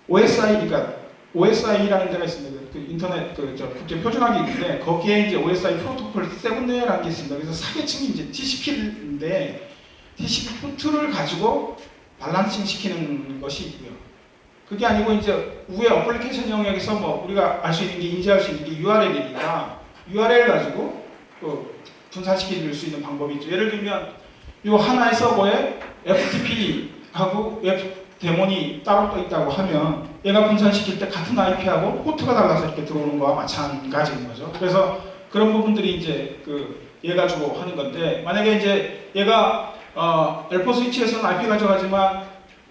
OSI라는 데가 있습니다. 인터넷 국제 표준화기 있는데 거기에 이제 OSI 프로토콜 7레이어라는 게 있습니다. 그래서 사계층이 이제 TCP인데 TCP 포트를 가지고 밸런싱 시키는 것이 있고요. 그게 아니고 이제 위에 어플리케이션 영역에서 뭐 우리가 알 수 있는 게 인지할 수 있는 게 URL이니까 URL 가지고 분산시킬 수 있는 방법이 있죠. 예를 들면 이 하나의 서버에 FTP하고 웹 데몬이 따로 떠 있다고 하면 얘가 분산시킬 때 같은 IP하고 포트가 달라서 이렇게 들어오는 거와 마찬가지인 거죠. 그래서 그런 부분들이 이제 얘 가지고 하는 건데, 만약에 이제 얘가 L4 스위치에서는 IP 가져가지만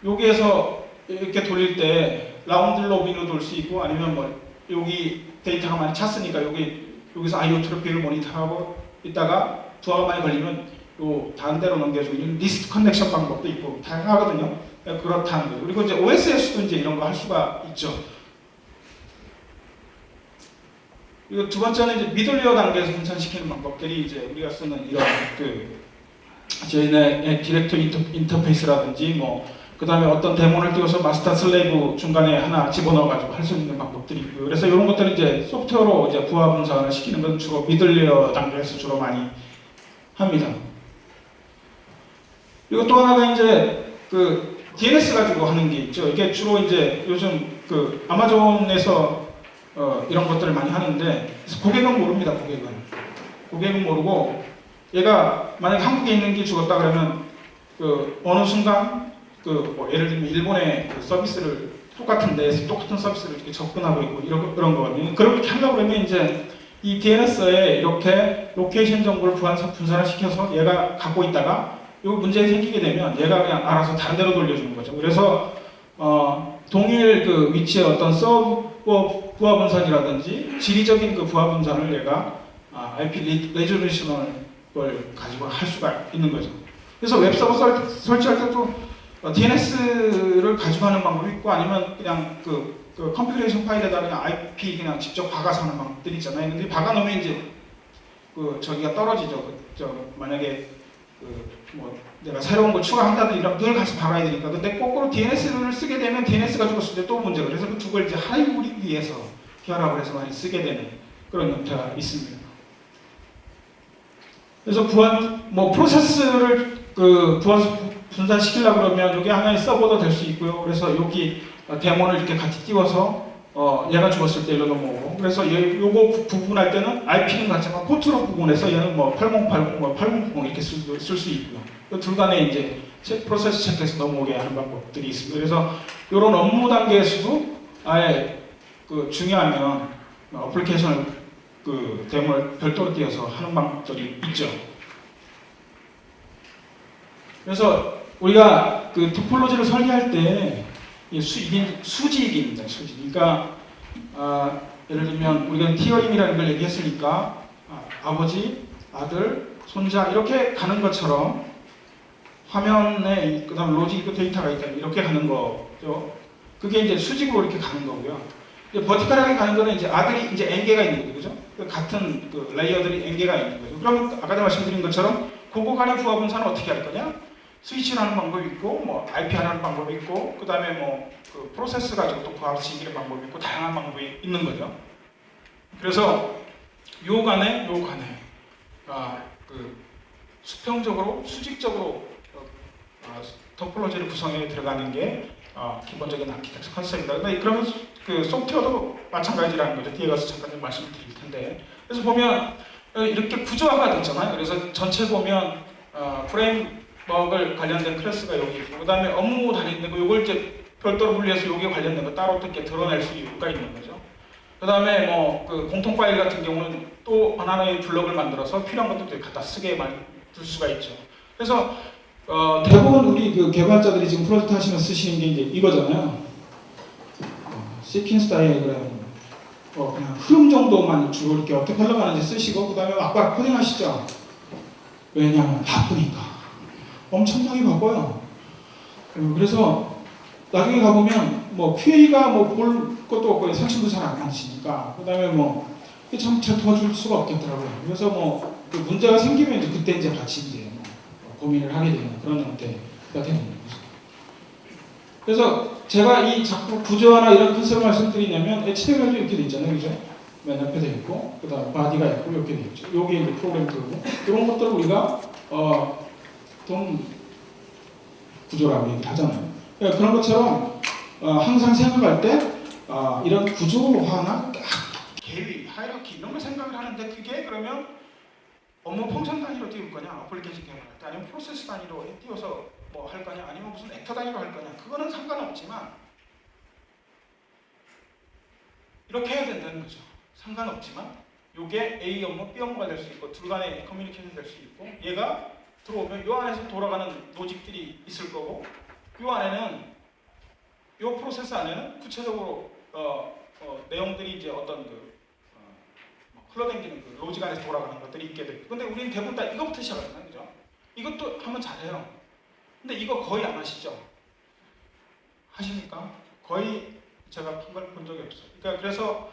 여기에서 이렇게 돌릴 때 라운드 로빈으로 돌 수 있고, 아니면 뭐 여기 데이터가 많이 찼으니까 여기서 IO 트래픽을 모니터하고 있다가 부하가 많이 걸리면 요 다른 데로 넘겨주고 이런 리스트 커넥션 방법도 있고 다양하거든요. 그렇다는 거예요. 그리고 이제 OS에서도 이제 이런 거 할 수가 있죠. 그리고 두 번째는 이제 미들웨어 단계에서 분산시키는 방법들이 이제 우리가 쓰는 이런 저희네 디렉터 인터페이스라든지 뭐 그 다음에 어떤 데몬을 띄워서 마스터 슬레이브 중간에 하나 집어넣어가지고 할 수 있는 방법들이 있고요. 그래서 이런 것들은 이제 소프트웨어로 이제 부하 분산을 시키는 건 주로 미들웨어 단계에서 주로 많이 합니다. 그리고 또 하나가 이제 DNS 가지고 하는 게 있죠. 이게 주로 이제 요즘 그 아마존에서 이런 것들을 많이 하는데 고객은 모릅니다. 고객은 모르고 얘가 만약 한국에 있는 게 죽었다 그러면 그 어느 순간 그 뭐 예를 들면 일본의 그 서비스를 똑같은 서비스를 이렇게 접근하고 있고 그런 거거든요. 그렇게 하려고 그러면 이제 이 DNS에 이렇게 로케이션 정보를 분산을 시켜서 얘가 갖고 있다가 이 문제가 생기게 되면 얘가 그냥 알아서 다른 데로 돌려주는 거죠. 그래서 동일 그 위치의 어떤 서버 부하 분산이라든지 지리적인 그 부하 분산을 얘가 IP 레졸루션을 가지고 할 수가 있는 거죠. 그래서 웹서버 설치할 때도 DNS를 가지고 하는 방법이 있고 아니면 그냥 그 컨피그레이션 파일에다 그냥 IP 그냥 직접 박아서 하는 방법들이 있잖아요. 근데 박아놓으면 이제 저기가 떨어지죠. 만약에 뭐 내가 새로운 걸 추가한다든지 이러면 늘 가서 박아야 되니까. 근데 거꾸로 DNS를 쓰게 되면 DNS가 죽었을 때 또 문제가. 그래서 그 두 걸 이제 하이브리드해서 결합을 해서 많이 쓰게 되는 그런 형태가 있습니다. 그래서 프로세스를 분산시키려고 그러면 여기 하나의 서버도 될 수 있고요. 그래서 여기 데몬을 이렇게 같이 띄워서 얘가 죽었을 때 일로 넘어오고, 그래서 요거 구분할 때는 IP는 같지만 포트로 구분해서 얘는 뭐 8080, 뭐 8090 이렇게 쓸 수 있고요. 그 둘 간에 이제 프로세스 체크해서 넘어오게 하는 방법들이 있습니다. 그래서 이런 업무 단계에서도 아예 중요하면 어플리케이션을 데몬을 별도로 띄워서 하는 방법들이 있죠. 그래서 우리가 그 토폴로지를 설계할 때 이게 수직입니다. 수직. 그러니까 예를 들면 우리가 티어링이라는 걸 얘기했으니까 아버지, 아들, 손자 이렇게 가는 것처럼 화면에 그다음 로직 있고 데이터가 있다 이렇게 가는 거죠. 그게 이제 수직으로 이렇게 가는 거고요. 이제 버티컬하게 가는 거는 이제 아들이 이제 n개가 있는 거죠. 그죠? 같은 레이어들이 n개가 있는 거죠. 그럼 아까 말씀드린 것처럼 그거 간의 부하 분산은 어떻게 할 거냐? 스위치를 하는 방법이 있고, 뭐 IP 하는 방법이 있고, 그 다음에 뭐 프로세스 가지고 또 부하시키는 방법이 있고, 다양한 방법이 있는 거죠. 그래서 요 간에 수평적으로 수직적으로 토폴로지를 구성해 들어가는 게 기본적인 아키텍처 컨셉입니다. 그러면 그 소프트웨어도 마찬가지라는 거죠. 뒤에 가서 잠깐 좀 말씀드릴 텐데. 그래서 보면 이렇게 구조화가 됐잖아요. 그래서 전체 보면 프레임워크를 관련된 클래스가 여기 있고, 그 다음에 업무 다니는 거, 이걸 이제 별도로 분리해서 여기에 관련된 거 따로 어떻게 드러낼 수가 있는 거죠. 그 다음에 공통 파일 같은 경우는 또 하나의 블럭을 만들어서 필요한 것들을 갖다 쓰게 둘 수가 있죠. 그래서 대부분 우리 개발자들이 지금 프로젝트 하시면 쓰시는 게 이제 이거잖아요. 시퀀스 다이어그램, 그냥 흐름 정도만 주로 이렇게 어떻게 흘러가는지 쓰시고, 그 다음에 아까 코딩하시죠. 왜냐하면 바쁘니까. 엄청나게 바빠요. 그래서 나중에 가보면 QA가 볼 것도 없고 생성도 잘 안 하시니까, 그 다음에 참 도와줄 수가 없겠더라고요. 그래서 그 문제가 생기면 이제 그때 이제 같이 이제 고민을 하게 되는 그런 형태가 되는 거죠. 그래서 제가 이 작품 구조화나 이런 컨셉을 말씀드리냐면 HTML도 이렇게 돼 있잖아요, 그죠? 맨 앞에 돼 있고, 그 다음 바디가 있고 이렇게 돼 있죠. 여기에 이제 프로그램 들고 이런 것들을 우리가 동 구조라고 얘기를 하잖아요. 그러니까 그런 것처럼 항상 생각할 때 이런 구조화나 계위, 하이라키 이런 걸 생각을 하는데, 그게 그러면 업무 펑션 단위로 띄울 거냐, 어플리케이션 개발할 때, 아니면 프로세스 단위로 띄워서 할 거냐, 아니면 무슨 액터 단위로 할 거냐, 그거는 상관없지만 이렇게 해야 된다는 거죠. 상관없지만 요게 A 업무, B 업무가 될 수 있고, 둘 간의 커뮤니케이션이 될 수 있고, 얘가 들어오면 요 안에서 돌아가는 로직들이 있을 거고, 요 안에는 요 프로세스 안에는 구체적으로 내용들이 이제 어떤 흘러다니는 로직 안에서 돌아가는 것들이 있게 되고, 근데 우리는 대부분 다 이거부터 시작하잖아요, 그죠? 이것도 하면 잘해요. 근데 이거 거의 안 하시죠? 하십니까? 거의 제가 한 걸 본 적이 없어요. 그러니까 그래서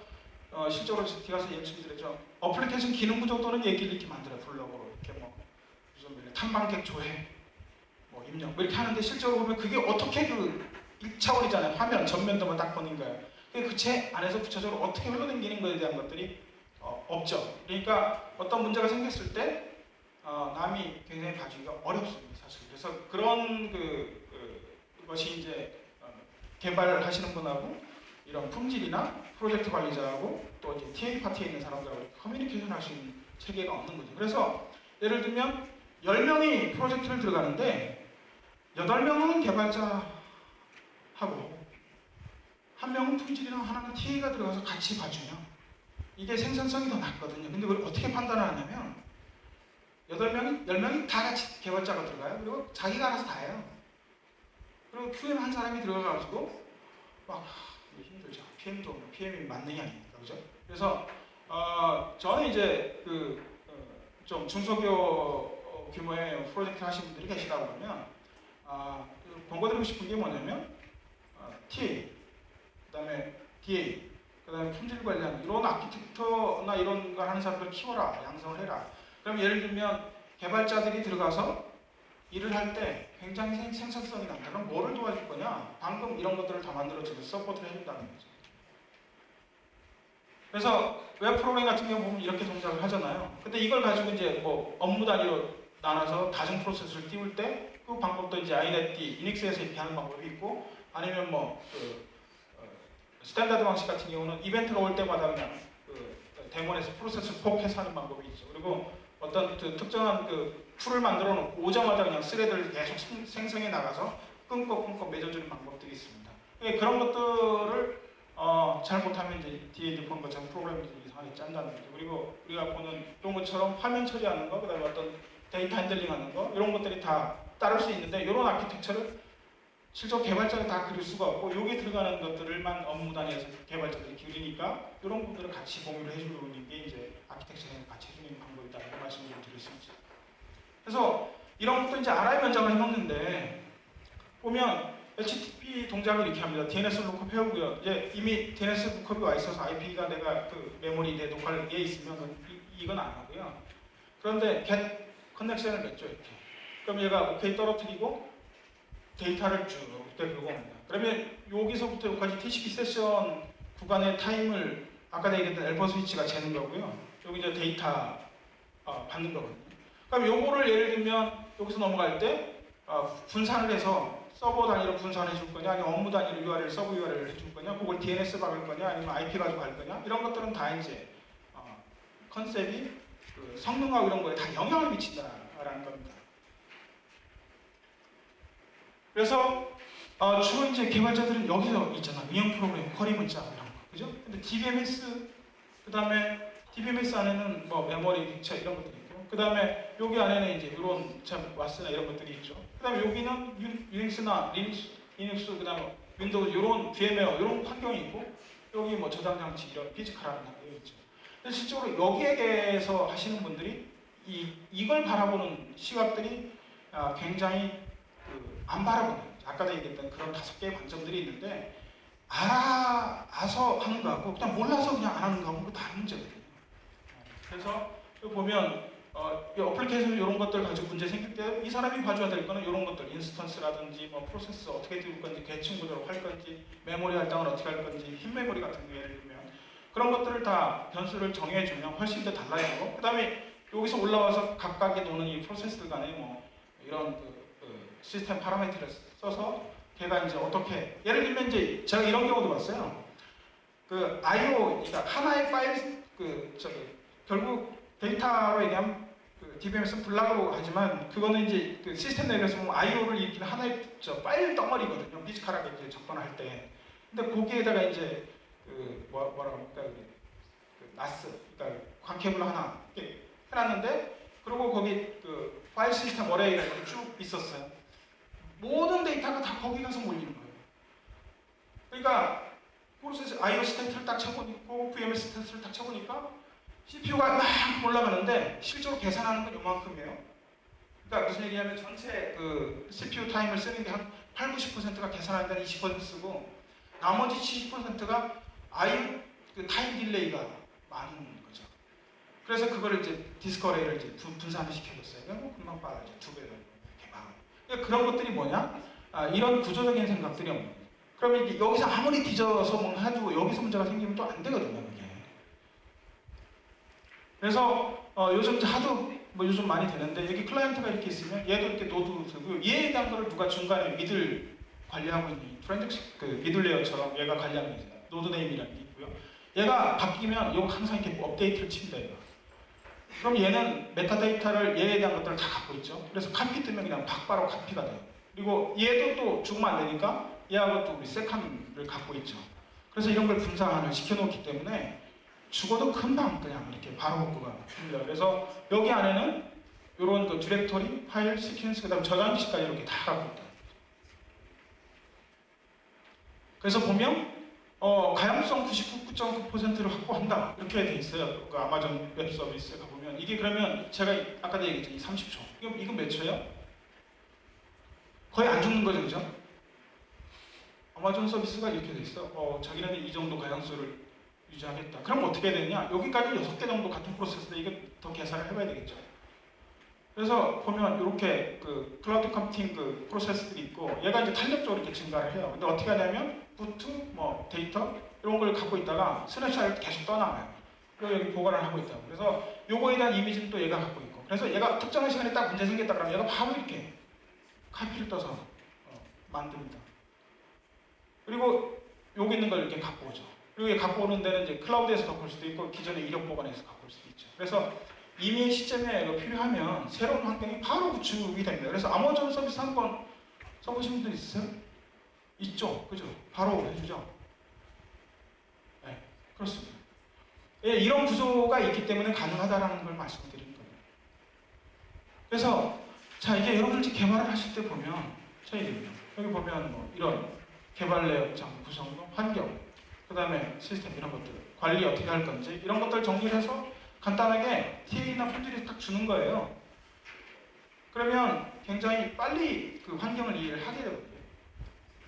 실적으로 뒤에 가서 말씀드렸죠. 어플리케이션 기능 구조 또는 얘기를 이렇게 만들어요. 블럭으로 이렇게 무슨 탐방객 조회, 입력 이렇게 하는데, 실제로 보면 그게 어떻게 1차원이잖아요. 화면 전면도만 딱 보는 거예요. 그 체 안에서 구체적으로 어떻게 흘러다니는 것에 대한 것들이 없죠. 그러니까 어떤 문제가 생겼을 때 남이 굉장히 봐주기가 어렵습니다, 사실. 그래서 그런 것이 개발하시는 분하고 이런 품질이나 프로젝트 관리자하고 또 이제 TA 파트에 있는 사람들하고 커뮤니케이션 할 수 있는 체계가 없는 거죠. 그래서 예를 들면 10명이 프로젝트를 들어가는데 8명은 개발자하고 한 명은 품질이랑 하나는 TA가 들어가서 같이 봐주면 이게 생산성이 더 낮거든요. 근데 그걸 어떻게 판단을 하냐면 10명이 다 같이 개발자가 들어가요. 그리고 자기가 알아서 다 해요. 그리고 QM 한 사람이 들어가가지고 막 힘들죠. PM이 만능이 아닙니까, 그죠? 그래서 저는 이제 좀 중소기업 규모의 프로젝트 하시는 분들이 계시다 보면 권고드리고 싶은 게 뭐냐면 TA, 그다음에 DA, 그다음에 품질 관련 이런 아키텍처나 이런 걸 하는 사람들 키워라, 양성을 해라. 그럼 예를 들면 개발자들이 들어가서 일을 할 때 굉장히 생산성이 난다. 그럼 뭐를 도와줄 거냐? 방금 이런 것들을 다 만들어주고 서포트를 해준다는 거죠. 그래서 웹 프로그램 같은 경우 보면 이렇게 동작을 하잖아요. 근데 이걸 가지고 이제 뭐 업무 단위로 나눠서 다중 프로세스를 띄울 때 그 방법도 이제 iNetD, 유닉스에서 이렇게 하는 방법이 있고 아니면 뭐 스탠다드 방식 같은 경우는 이벤트가 올 때마다 그냥 데몬에서 프로세스를 폭해서 하는 방법이 있죠. 그리고 어떤 특정한 풀을 만들어 놓고 오자마자 그냥 스레드를 계속 생성해 나가서 끊고 맺어주는 방법들이 있습니다. 그런 것들을 잘 못하면 이제 뒤에 보는 것처럼 프로그램들이 이상하게 짠다는 거죠. 그리고 우리가 보는 이런 것처럼 화면 처리하는 거, 그다음에 어떤 데이터 핸들링 하는 거, 이런 것들이 다 따를 수 있는데 이런 아키텍처를 실제 개발자가 다 그릴 수가 없고 여기 들어가는 것들만 업무 단위에서 개발자들이 기울이니까 이런 부분들을 같이 공유를 해주는 게 이제 아키텍처에 같이 해주는 방법이다라고 말씀을 드릴 수 있죠. 그래서 이런 것도 이제 알아야 면장을 해놓는데 보면 HTTP 동작을 이렇게 합니다. DNS 루크업 해오고요. 이제 이미 DNS 루크업이 와 있어서 IP가 내가 메모리 내 녹화기에 있으면 이건 안 하고요. 그런데 get 커넥션을 맺죠 이렇게. 그럼 얘가 OK 떨어뜨리고 데이터를 쭉 이렇게 긁어 옵니다. 그러면 여기서부터 여기까지 TCP 세션 구간의 타임을 아까 얘기했던 엘퍼 스위치가 재는 거고요. 여기 이제 데이터 받는 거거든요. 그럼 요거를 예를 들면 여기서 넘어갈 때 분산을 해서 서버 단위로 분산해 줄 거냐, 아니면 업무 단위로 URL, 서브 URL을 해줄 거냐, 그걸 DNS 박을 거냐, 아니면 IP 가지고 갈 거냐, 이런 것들은 다 이제 컨셉이 성능하고 이런 거에 다 영향을 미친다라는 겁니다. 그래서 주로 이제 개발자들은 여기서 있잖아. 운영 프로그램, 쿼리 문자 이런 거, 그죠? 근데 DBMS, 그 다음에 DBMS 안에는 뭐 메모리 픽처 이런 것들이 있고, 그 다음에 여기 안에는 이제 이런 참 와스나 이런 것들이 있죠. 그 다음에 여기는 유닉스나 리눅스, 그 다음에 윈도우 이런 VM웨어 이런 환경이 있고, 여기 뭐 저장 장치 이런 피지컬한 환경이 있죠. 근데 실제로 여기에 대해서 하시는 분들이 이걸 바라보는 시각들이 굉장히 안 바라보는, 아까도 얘기했던 그런 5개의 관점들이 있는데 알아서 하는 거하고 그냥 몰라서 그냥 안 하는 거하고 다른 문제거든요. 그래서 보면 이 어플리케이션 이런 것들 가지고 문제 생길 때 이 사람이 봐줘야 될 거는 이런 것들, 인스턴스라든지 뭐 프로세스 어떻게 띄울 건지, 계층 구조로 할 건지, 메모리 할당을 어떻게 할 건지, 흰 메모리 같은 거 예를 들면 그런 것들을 다 변수를 정해주면 훨씬 더 달라지고, 그 다음에 여기서 올라와서 각각의 노는 이 프로세스들 간에 뭐 이런 시스템 파라미터를 써서 걔가 이제 어떻게, 예를 들면 이제 제가 이런 경우도 봤어요. I/O, 그러니까 하나의 파일, 결국 데이터로 얘기하면 DBMS는 블락으로 하지만 그거는 이제 시스템 내에서 보면 I/O를 일으키는 하나의 파일 덩어리거든요. 피지컬하게 이제 접근할 때. 근데 거기에다가 이제 뭐라고 합니까? NAS, 그러니까 광케이블 하나 이렇게 해놨는데, 그리고 거기 파일 시스템 어레이가 이렇게 쭉 있었어요. 모든 데이터가 다 거기 가서 몰리는 거예요. 그러니까 프로세스 I/O 스테이트를 딱 쳐보고 VMS 스테이트를 딱 쳐보니까 CPU가 막 올라가는데 실제로 계산하는 건 요만큼이에요. 그러니까 무슨 얘기냐면 전체 CPU 타임을 쓰는 게 한 80-90%가 계산하는 데는 20% 쓰고 나머지 70%가 타임 딜레이가 많은 거죠. 그래서 그거를 이제 디스크 어레이를 이제 분산을 시켜줬어요. 그러니까 금방 빠르죠. 2배 정도 개방. 그러니까 그런 것들이 뭐냐? 이런 구조적인 생각들이 없는 거예요. 그러면 이제 여기서 아무리 뒤져서 뭐 해도 여기서 문제가 생기면 또 안 되거든요, 그게. 그래서 요즘 하도 요즘 많이 되는데 여기 클라이언트가 이렇게 있으면 얘도 이렇게 노드 들고 얘에 대한 거를 누가 중간에 믿을 관리하고 있는 트랜잭션 그 미들레이어처럼 얘가 관리하는 게 노드네임이라는 게 있고요. 얘가 바뀌면 이거 항상 이렇게 업데이트를 칩니다. 얘가. 그럼 얘는 메타데이터를 얘에 대한 것들을 다 갖고 있죠. 그래서 카피 뜨면 그냥 바로 카피가 돼요. 그리고 얘도 또 죽으면 안 되니까 얘하고 또 우리 세컨을 갖고 있죠. 그래서 이런 걸 분산을 시켜놓기 때문에 죽어도 금방 그냥 이렇게 바로 복구가 됩니다. 그래서 여기 안에는 이런 그 디렉토리, 파일, 시퀀스, 그 다음에 저장식까지 이렇게 다 갖고 있다. 그래서 보면 가용성 99.9%를 확보한다 이렇게 돼 있어요. 그 아마존 웹 서비스에 가보면 이게 그러면 제가 아까도 얘기했죠. 30초. 이거 몇 초예요? 거의 안 죽는 거죠, 그죠? 아마존 서비스가 이렇게 돼 있어. 자기네는 이 정도 가용수를 유지하겠다. 그럼 어떻게 되냐? 여기까지 6개 정도 같은 프로세스인데 이거 더 계산을 해봐야 되겠죠. 그래서 보면 이렇게 그 클라우드 컴퓨팅 그 프로세스들이 있고 얘가 이제 탄력적으로 이렇게 증가를 해요. 근데 어떻게 하냐면 부트, 뭐 데이터 이런 걸 갖고 있다가 스냅샷을 계속 떠나가요. 그리고 여기 보관을 하고 있다고. 그래서 요거에 대한 이미지는 또 얘가 갖고 있고. 그래서 얘가 특정한 시간에 딱 문제 생겼다 그러면 얘가 바로 이렇게 카피를 떠서 만듭니다. 그리고 여기 있는 걸 이렇게 갖고 오죠. 그리고 얘 갖고 오는 데는 이제 클라우드에서 갖고 올 수도 있고 기존의 이력 보관에서 갖고 올 수도 있죠. 그래서 이미 시점에 이거 필요하면 새로운 환경이 바로 구축이 됩니다. 그래서 아마존 서비스 한 번 써보신 분들 있으세요? 있죠? 그죠? 바로 해주죠? 네, 그렇습니다. 예, 이런 구조가 있기 때문에 가능하다는 걸 말씀드리는 거예요. 그래서 자 이게 여러분들 개발을 하실 때 보면 여기 보면 뭐 이런 개발 내역장 구성, 환경, 그 다음에 시스템 이런 것들 관리 어떻게 할 건지 이런 것들 정리를 해서 간단하게 TA나 품질이 딱 주는 거예요. 그러면 굉장히 빨리 그 환경을 이해를 하게 되거든요.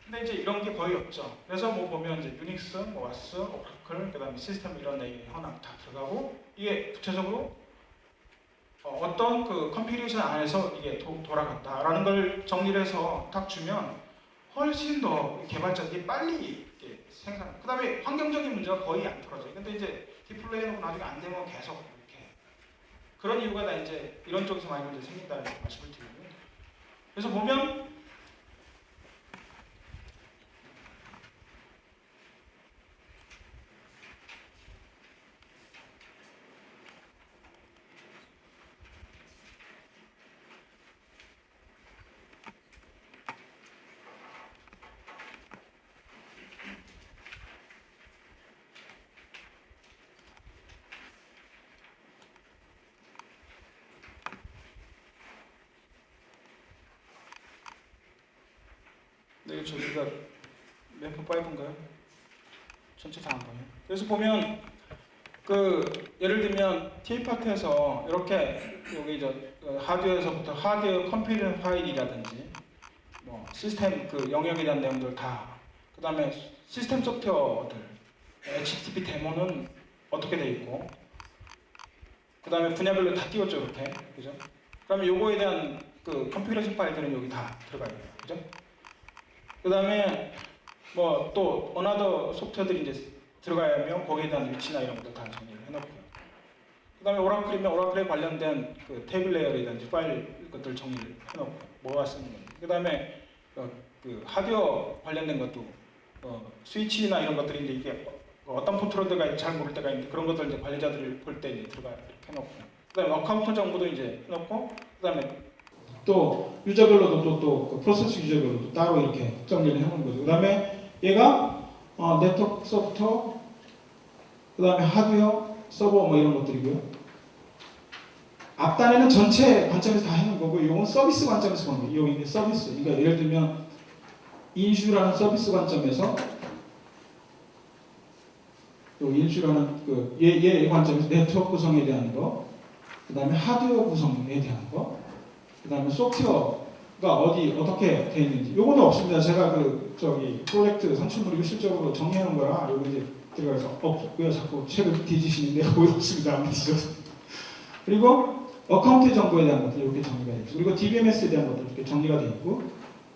근데 이제 이런 게 거의 없죠. 그래서 뭐 보면 이제 유닉스, 뭐 와스, 오라클, 그 다음에 시스템 이런 내용이 현황 다 들어가고 이게 구체적으로 어떤 그 컴퓨테이션 안에서 이게 돌아간다라는 걸 정리를 해서 딱 주면 훨씬 더 개발자들이 빨리 생산. 그 다음에 환경적인 문제가 거의 안 풀어져요. 근데 이제 디플레이 해놓고 나중에 안 되면 계속 이렇게. 그런 이유가 다 이제 이런 쪽에서 많이 문제 생긴다는 말씀을 드리고요. 그래서 보면 네, 저기가 멤버 5인가요? 전체 다 한 거예요. 그래서 보면 그 예를 들면 TA 파트에서 이렇게 여기 하드웨어에서부터 하드웨어 컴퓨터 파일이라든지 뭐 시스템 그 영역에 대한 내용들 다 그 다음에 시스템 소프트웨어들 HTTP 데모는 어떻게 돼 있고 그 다음에 분야별로 다 띄웠죠 이렇게 그죠? 그러면 요거에 대한 그 컨피그레이션 파일들은 여기 다 들어가요 그죠? 그 다음에 뭐 또 어나더 소프트웨어들이 이제 들어가야 하면 거기에 대한 위치나 이런 것도 다 정리를 해놓고요. 그 다음에 오라클이면 오라클에 관련된 그 테이블 레이어라든지 파일 것들 정리를 해놓고 뭐가 쓰는 건지. 그 다음에 그 하드웨어 관련된 것도 스위치나 이런 것들이 이제 이게 어떤 포트로 들어가 잘 모를 때가 있는데 그런 것들 이제 관리자들이 볼 때 이제 들어가 이렇게 해놓고. 그 다음에 어카운트 정보도 이제 해놓고 그 다음에 또 유저별로도 또 프로세스 유저별로도 따로 이렇게 정리를 해놓은 거죠. 그 다음에 얘가 네트워크 소프트웨어, 그 다음에 하드웨어, 서버 뭐 이런 것들이고요. 앞단에는 전체 관점에서 다 해놓은 거고 이건 서비스 관점에서 보는 거예요. 이게 서비스. 그러니까 예를 들면 인슈라는 서비스 관점에서 또 인슈라는 얘 관점에서 네트워크 구성에 대한 거, 그 다음에 하드웨어 구성에 대한 거, 그 다음에 소프트웨어가 어떻게 돼 있는지. 요거는 없습니다. 제가 프로젝트 산출물이 실적으로 정리하는 거라 요거 이제 들어가서 없고요. 자꾸 책을 뒤지시는데 요거 없습니다. 아무리 뒤져서. 그리고 어카운트 정보에 대한 것들 이렇게 정리가 되어 있고 그리고 DBMS에 대한 것들 이렇게 정리가 되어 있고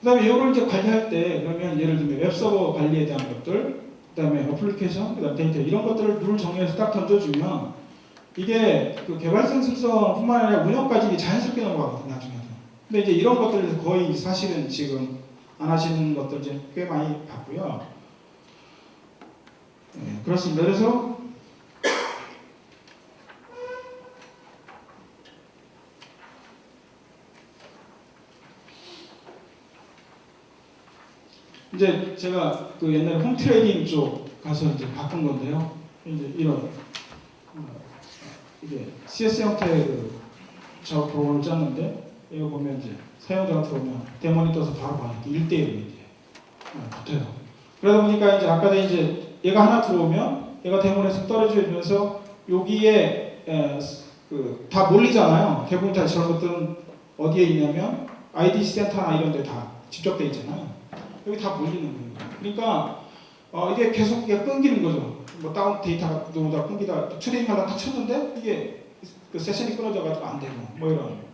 그 다음에 이거를 이제 관리할 때 그러면 예를 들면 웹서버 관리에 대한 것들 그 다음에 어플리케이션, 그 다음에 데이터 이런 것들을 룰 정리해서 딱 던져주면 이게 그 개발성 승성뿐만 아니라 운영까지 자연스럽게 넘어가거든요. 나중에. 근데 이제 이런 것들에서 거의 사실은 지금 안 하시는 것들 이제 꽤 많이 봤고요. 네, 그렇습니다. 그래서 이제 제가 그 옛날에 홈트레이딩 쪽 가서 이제 바꾼 건데요. 이제 이런 이게 CS 형태의 저 프로그램을 짰는데 이거 보면 이제 사용자가 들어오면 데모니 떠서 바로 봐요. 1대1로 이제 붙어요. 그러다 보니까 이제 아까 이제 얘가 하나 들어오면 얘가 데모니에서 떨어지면서 여기에 다 몰리잖아요. 대부분 다 저런 것들은 어디에 있냐면 IDC 센터나 이런 데 다 집적돼 있잖아요. 여기 다 몰리는 거예요. 그러니까 이게 계속 이게 끊기는 거죠. 뭐 다운 데이터가 들어오다 끊기다 트레이닝 하다 딱 쳤는데 이게 그 세션이 끊어져가지고 안 되고 뭐 이런.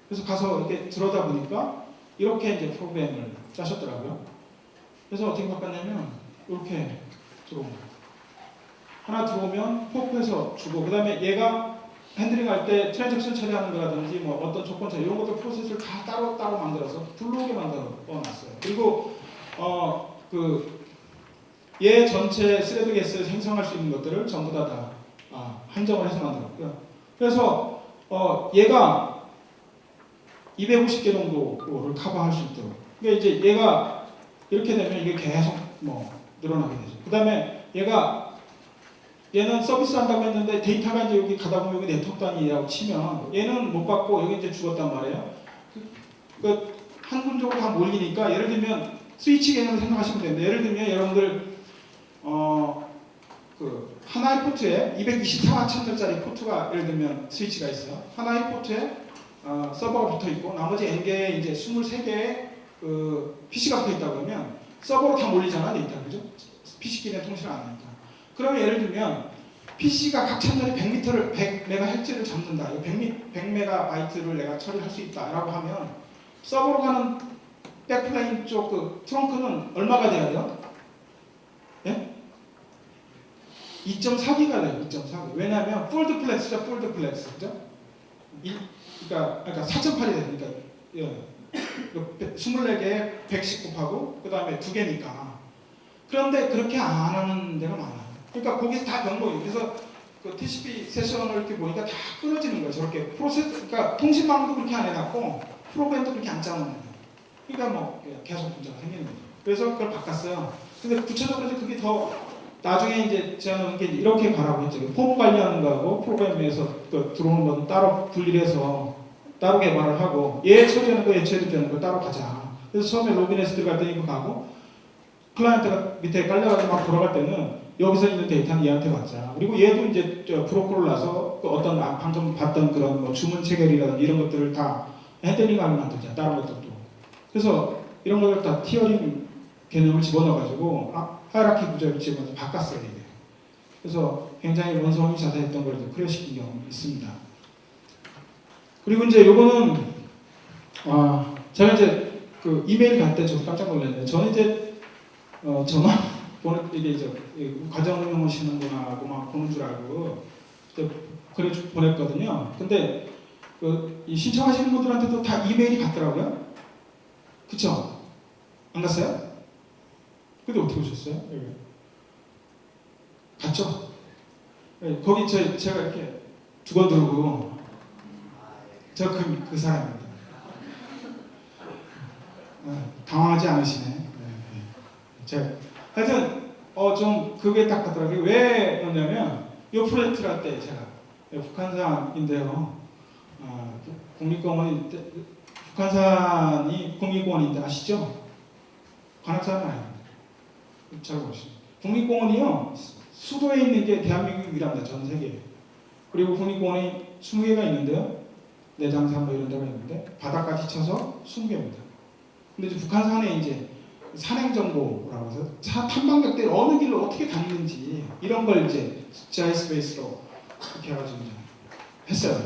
그래서 가서 이렇게 들어다 보니까 이렇게 이제 프로그램을 짜셨더라고요. 그래서 어떻게 바꿨냐면 이렇게 들어오면 하나 들어오면 포크해서 주고 그 다음에 얘가 핸들링 할 때 트랜잭션 처리하는 거라든지 뭐 어떤 조건 처리 이런 것들 프로세스를 다 따로 만들어서 불러오게 만들어 놨어요. 그리고 얘 전체 스레드 개수에서 생성할 수 있는 것들을 전부 다 한정을 해서 만들었고요. 그래서 얘가 250개 정도를 커버할 수 있도록. 그러니까 이제 얘가 이렇게 되면 이게 계속 뭐 늘어나게 되죠. 그 다음에 얘는 서비스 한다고 했는데 데이터가 이제 여기 가다 보면 여기 네트워크 단위라고 치면 얘는 못 받고 여기 이제 죽었단 말이에요. 한 군적으로 다 몰리니까 예를 들면 스위치 개념을 생각하시면 되는데 예를 들면 여러분들 하나의 포트에 224만 천짜리 포트가 예를 들면 스위치가 있어요. 하나의 포트에 서버가 붙어 있고 나머지 n개의 이제 23개의 PC가 붙어 있다고 하면 서버로 다 몰리잖아 데이터 그죠? PC끼리 통신을 안 하니까. 그러면 예를 들면 PC가 각 채널에 100MHz를 잡는다. 100MB를 내가 처리할 수 있다라고 하면 서버로 가는 백플레인 쪽 트렁크는 얼마가 돼야 돼요? 예? 2.4기가 돼요. 2.4기. 왜냐하면 풀드플렉스죠. 풀드플렉스. 그죠? 그러니까 4.8이 되니까 24개에 110 곱하고 그 다음에 2개니까. 그런데 그렇게 안 하는 데가 많아요. 그러니까 거기서 다 변동이에요. 그래서 TCP 세션을 이렇게 보니까 다 끊어지는 거예요. 저렇게 그러니까 통신망도 그렇게 안 해놨고 프로그램도 그렇게 안 짜놓는 거예요. 그러니까 뭐 계속 문제가 생기는 거죠. 그래서 그걸 바꿨어요. 근데 구체적으로 그게 더 나중에 이제 제가 이렇게 가라고 했죠. 폼 관리하는 거하고 프로그램에서 들어오는 건 따로 분리해서 따로 개발을 하고 얘 처리하는 거, 얘 처리하는 거 따로 가자. 그래서 처음에 로그인해서 들어갈 때 이거 가고 클라이언트가 밑에 깔려가지고 막 돌아갈 때는 여기서 있는 데이터는 얘한테 받자. 그리고 얘도 이제 브로커를 나서 어떤 방금 봤던 그런 뭐 주문 체결이라든지 이런 것들을 다 핸들링하게 만들자. 다른 것들도. 그래서 이런 것들 다 티어링 개념을 집어넣어가지고 하이라키 구조를 집어넣어서 바꿨어요. 이게. 그래서 굉장히 원성이 자세했던 걸 클리어시킨 경험이 있습니다. 그리고 이제 요거는 제가 이제 그 이메일 갈 때 저도 깜짝 놀랐는데 저는 이제 전화 이게 이제 과정 운영하시는구나 하고 막 보는 줄 알고 그래 보냈거든요. 근데 이 신청하시는 분들한테도 다 이메일이 갔더라고요. 그쵸? 안 갔어요? 근데 어떻게 오셨어요? 갔죠? 네, 거기 제가 이렇게 두 번 들고 저 그 사람입니다. 당황하지 않으시네. 제가 하여튼 좀 그게 딱 같더라고요. 왜 그러냐면 이 프로젝트를 할 때 제가 북한산인데요. 국립공원이 북한산이 국립공원인데 아시죠? 관악산은 아닙니다. 잘 보시죠. 국립공원이요 수도에 있는 게 대한민국 유일합니다. 전 세계에. 그리고 국립공원이 20개가 있는데요. 내장산 뭐 이런 데가 있는데 바다까지 쳐서 20개입니다. 근데 이제 북한산에 이제 산행정보라고 해서 탐방객들이 어느 길로 어떻게 다니는지 이런 걸 이제 GIS 베이스로 이렇게 해가지고 이제 했어요.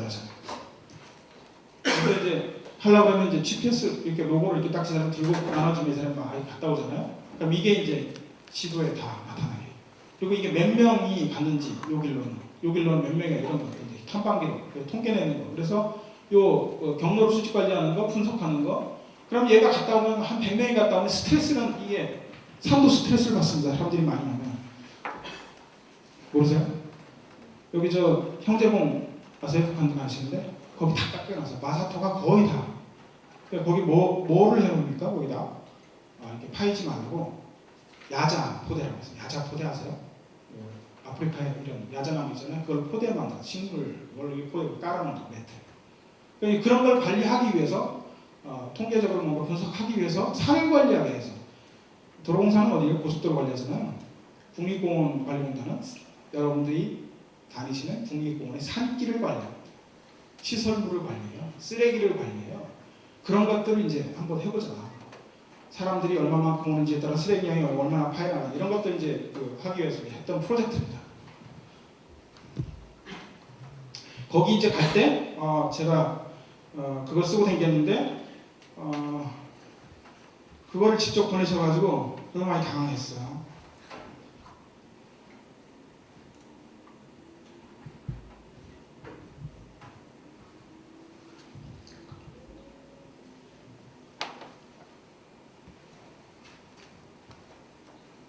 그래서 이제 하려고 하면 이제 GPS 이렇게 로고를 이렇게 딱 지나면 들고 나눠주면 이 사람이 막 갔다 오잖아요. 그럼 이게 이제 지도에 다 나타나게. 그리고 이게 몇 명이 갔는지 요 길로는 몇 명이 이런 것들 탐방기록 통계내는 거. 그래서 요 경로를 수집 관리하는 거, 분석하는 거, 그럼 얘가 갔다 오면 한 100명이 갔다 오면 스트레스는 이게 산도 스트레스를 받습니다. 사람들이 많이 오면. 모르세요? 여기 저 형제봉 아세요? 북한 가시는데 거기 다 깎여놨어요. 마사토가 거의 다. 거기 뭐를 해놓습니까? 거기다 이렇게 파이지 말고 야자 포대라고 해서 야자 포대 아세요? 아프리카에 이런 야자나무 있잖아요. 그걸 포대에 만들어 식물 원래 포대 깔아놓은 매트. 그런 걸 관리하기 위해서 통계적으로 뭔가 분석하기 위해서 산을 관리하기 위해서 도로공사는 어디예요? 고속도로 관리하잖아요. 국립공원 관리공단은 여러분들이 다니시는 국립공원의 산길을 관리합니다. 시설물을 관리해요. 쓰레기를 관리해요. 그런 것들을 이제 한번 해보자. 사람들이 얼마만큼 오는지에 따라 쓰레기량이 얼마나 파여나가 이런 것들 이제 하기 위해서 했던 프로젝트입니다. 거기 이제 갈 때 제가 그걸 쓰고 다녔는데 그거를 직접 보내셔가지고 너무 많이 당황했어요.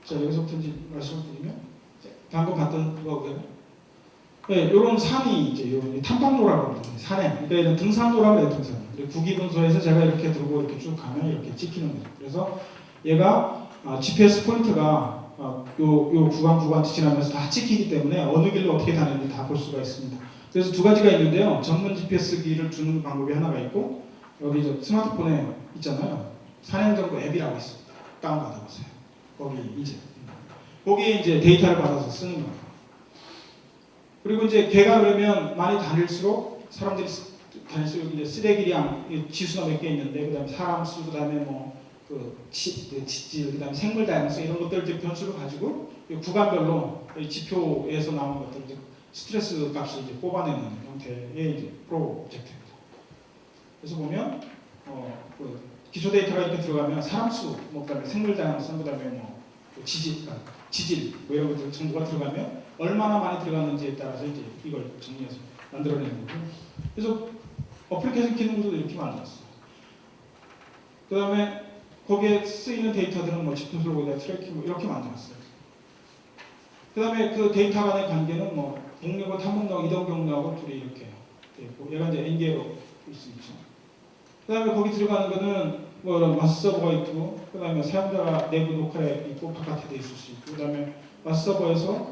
자, 여기서부터 이제 말씀을 드리면 방금 봤던 거고요. 네, 이런 산이 이제 요 탐방로라고 합니다. 산행. 그러니까 이런 등산로라고 해요, 등산. 구기분소에서 제가 이렇게 들고 이렇게 쭉 가면 이렇게 찍히는 거예요. 그래서 얘가 GPS 포인트가 요 구간 지나면서 다 찍히기 때문에 어느 길로 어떻게 다니는지 다 볼 수가 있습니다. 그래서 두 가지가 있는데요. 전문 GPS기를 주는 방법이 하나가 있고 여기 저 스마트폰에 있잖아요. 산행정보 앱이라고 있습니다. 다운받아보세요. 거기에 이제 데이터를 받아서 쓰는 거예요. 그리고 이제 걔가 그러면 많이 다닐수록 사람들이 다닐수록 이제 쓰레기량 지수가 몇 개 있는데 그다음에 사람 수 그다음에 지질 그다음에 생물 다양성 이런 것들 이제 변수를 가지고 구간별로 지표에서 나오는 것들 이제 스트레스 값을 이제 뽑아내는 형태의 이제 프로젝트입니다. 그래서 보면 기초 데이터가 이렇게 들어가면 사람 수, 그다음에 생물 다양성, 그다음에 지질 이런 것들 정보가 들어가면 얼마나 많이 들어갔는지에 따라서 이제 이걸 정리해서 만들어내는 거고. 그래서 어플리케이션 기능도 이렇게 만들었어요. 그다음에 거기에 쓰이는 데이터들은 지표들보다 트래킹 이렇게 만들었어요. 그다음에 그 데이터 간의 관계는 동력과 탐험로하고 이동 경로하고 둘이 이렇게 있고 얘가 이제 N개로 볼 수 있죠. 그다음에 거기 들어가는 거는 마스 서버가 있고, 그다음에 사용자가 내부 녹화에 있고 바깥에 돼 있을 수 있고, 그다음에 마스 서버에서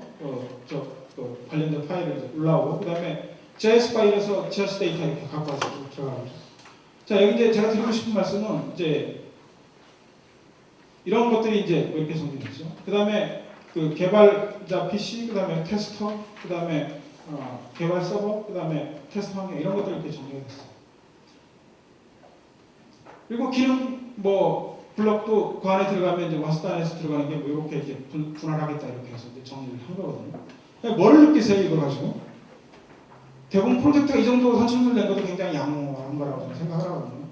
관련된 파일을 올라오고, 그다음에 JS 파일에서 JS 데이터 이렇게 갖고 와서 들어가고. 자, 여기 이제 제가 드리고 싶은 말씀은 이제 이런 것들이 이제 이렇게 정리됐죠. 그다음에 그 개발자 PC, 그다음에 테스터, 그다음에 개발 서버, 그다음에 테스트 환경 이런 것들 이렇게 정리가 됐어요. 그리고 기능 블럭도 그 안에 들어가면 이제 와스단에서 들어가는 게 이렇게 이제 분할하겠다 이렇게 해서 이제 정리를 한 거거든요. 뭘 느끼세요 이걸 가지고? 대부분 프로젝트가 이 정도 선출을 낸 것도 굉장히 양호한 거라고 저는 생각을 하거든요.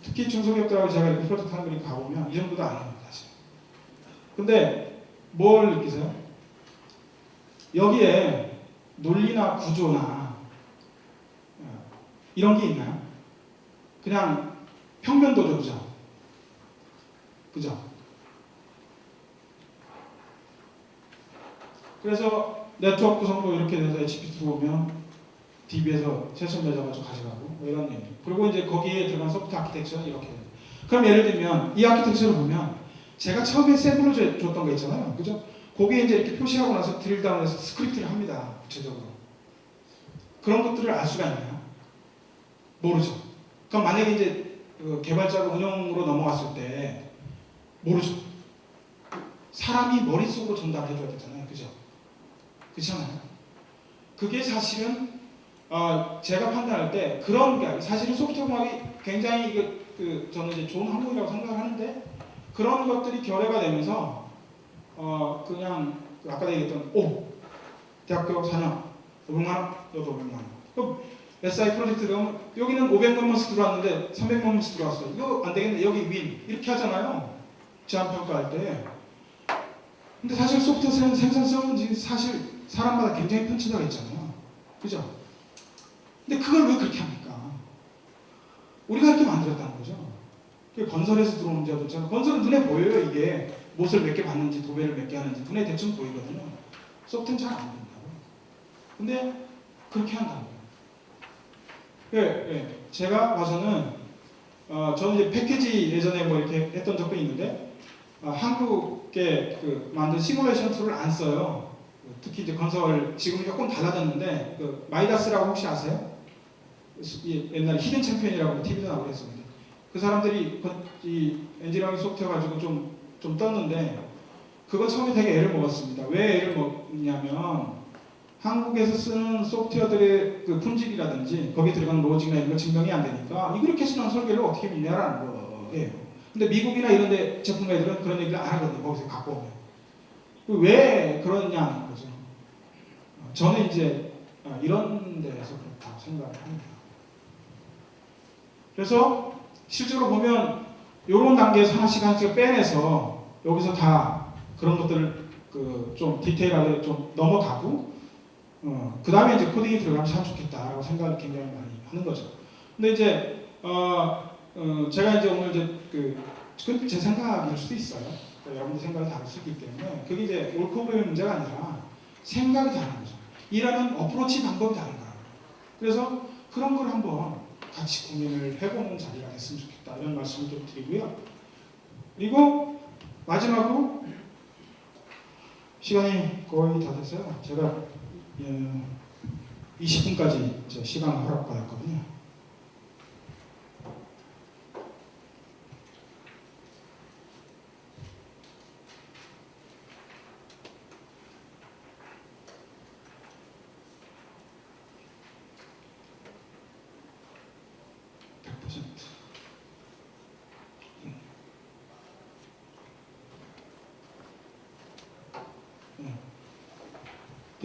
특히 중소기업들하고 제가 이렇게 프로젝트 하는 걸 가보면 이 정도도 아닙니다 사실. 근데 뭘 느끼세요? 여기에 논리나 구조나 이런 게 있나요? 그냥 평면도죠, 그죠? 그래서 네트워크 구성도 이렇게 돼서 HTTP 들어오면 DB에서 세션 맺어가지고 가져가고 이런 얘기. 그리고 이제 거기에 들어간 소프트 아키텍처는 이렇게 돼요. 그럼 예를 들면 이 아키텍처를 보면 제가 처음에 샘플을 줬던 거 있잖아요, 그죠? 거기에 이제 이렇게 표시하고 나서 드릴다운해서 스크립트를 합니다, 구체적으로. 그런 것들을 알 수가 있나요? 모르죠. 그럼 만약에 이제 개발자가 운영으로 넘어갔을 때 모르죠. 사람이 머릿속으로 전달해줘야 되잖아요, 그죠? 그렇잖아요. 그게 사실은 제가 판단할 때 그런 게 사실은 소프트웨어공학이 굉장히 저는 이제 좋은 학문이라고 생각을 하는데 그런 것들이 결여가 되면서 그냥 아까 얘기했던 대학교 4년 500만 원, 너도 500만 원. 그럼 SI 프로젝트 가면 여기는 500만 원씩 들어왔는데 300만 원씩 들어왔어요. 이거 안 되겠네. 여기 윈 이렇게 하잖아요. 제한 평가할 때. 근데 사실 소프트웨어 생산성은 사실 사람마다 굉장히 편차가 있잖아요. 그죠? 근데 그걸 왜 그렇게 합니까? 우리가 이렇게 만들었다는 거죠. 건설에서 들어오는 문제도 있잖아요. 건설은 눈에 보여요. 이게 못을 몇 개 받는지 도배를 몇 개 하는지 눈에 대충 보이거든요. 소프트는 잘 안 보인다고. 근데 그렇게 한다고요. 제가 봐서는 저는 이제 패키지 예전에 뭐 이렇게 했던 적도 있는데 한국에 그 만든 시뮬레이션 툴을 안 써요. 특히 이제 건설 지금 조금 달라졌는데 그 마이다스라고 혹시 아세요? 옛날에 히든 챔피언이라고 TV도 나오고 했었는데 그 사람들이 이 엔지니어링 소프트웨어 가지고 좀 떴는데 그거 처음에 되게 애를 먹었습니다. 왜 애를 먹냐면 한국에서 쓰는 소프트웨어들의 그 품질이라든지 거기에 들어가는 로직이나 이런 거 증명이 안 되니까 이렇게 순환 설계를 어떻게 믿냐라는 거예요. 근데 미국이나 이런 데 제품 애들은 그런 얘기를 안 하거든요. 거기서 갖고 오면. 왜 그러냐는 거죠. 저는 이제 이런 데에서 그렇다고 생각을 합니다. 그래서 실제로 보면 이런 단계에서 하나씩 빼내서 여기서 다 그런 것들을 좀 디테일하게 좀 넘어가고 그 다음에 이제 코딩이 들어가면 참 좋겠다라고 생각을 굉장히 많이 하는 거죠. 근데 이제 제가 이제 오늘 이제 그건 제 생각일 수도 있어요. 여러분들 생각이 다를 수 있기 때문에 그게 이제 옳고 그름의 문제가 아니라 생각이 다른 거죠. 일하는 어프로치 방법이 다른 거예요. 그래서 그런 걸 한번 같이 고민을 해보는 자리가 됐으면 좋겠다 이런 말씀을 좀 드리고요. 그리고 마지막으로 시간이 거의 다 됐어요. 제가 20분까지 시간을 허락받았거든요.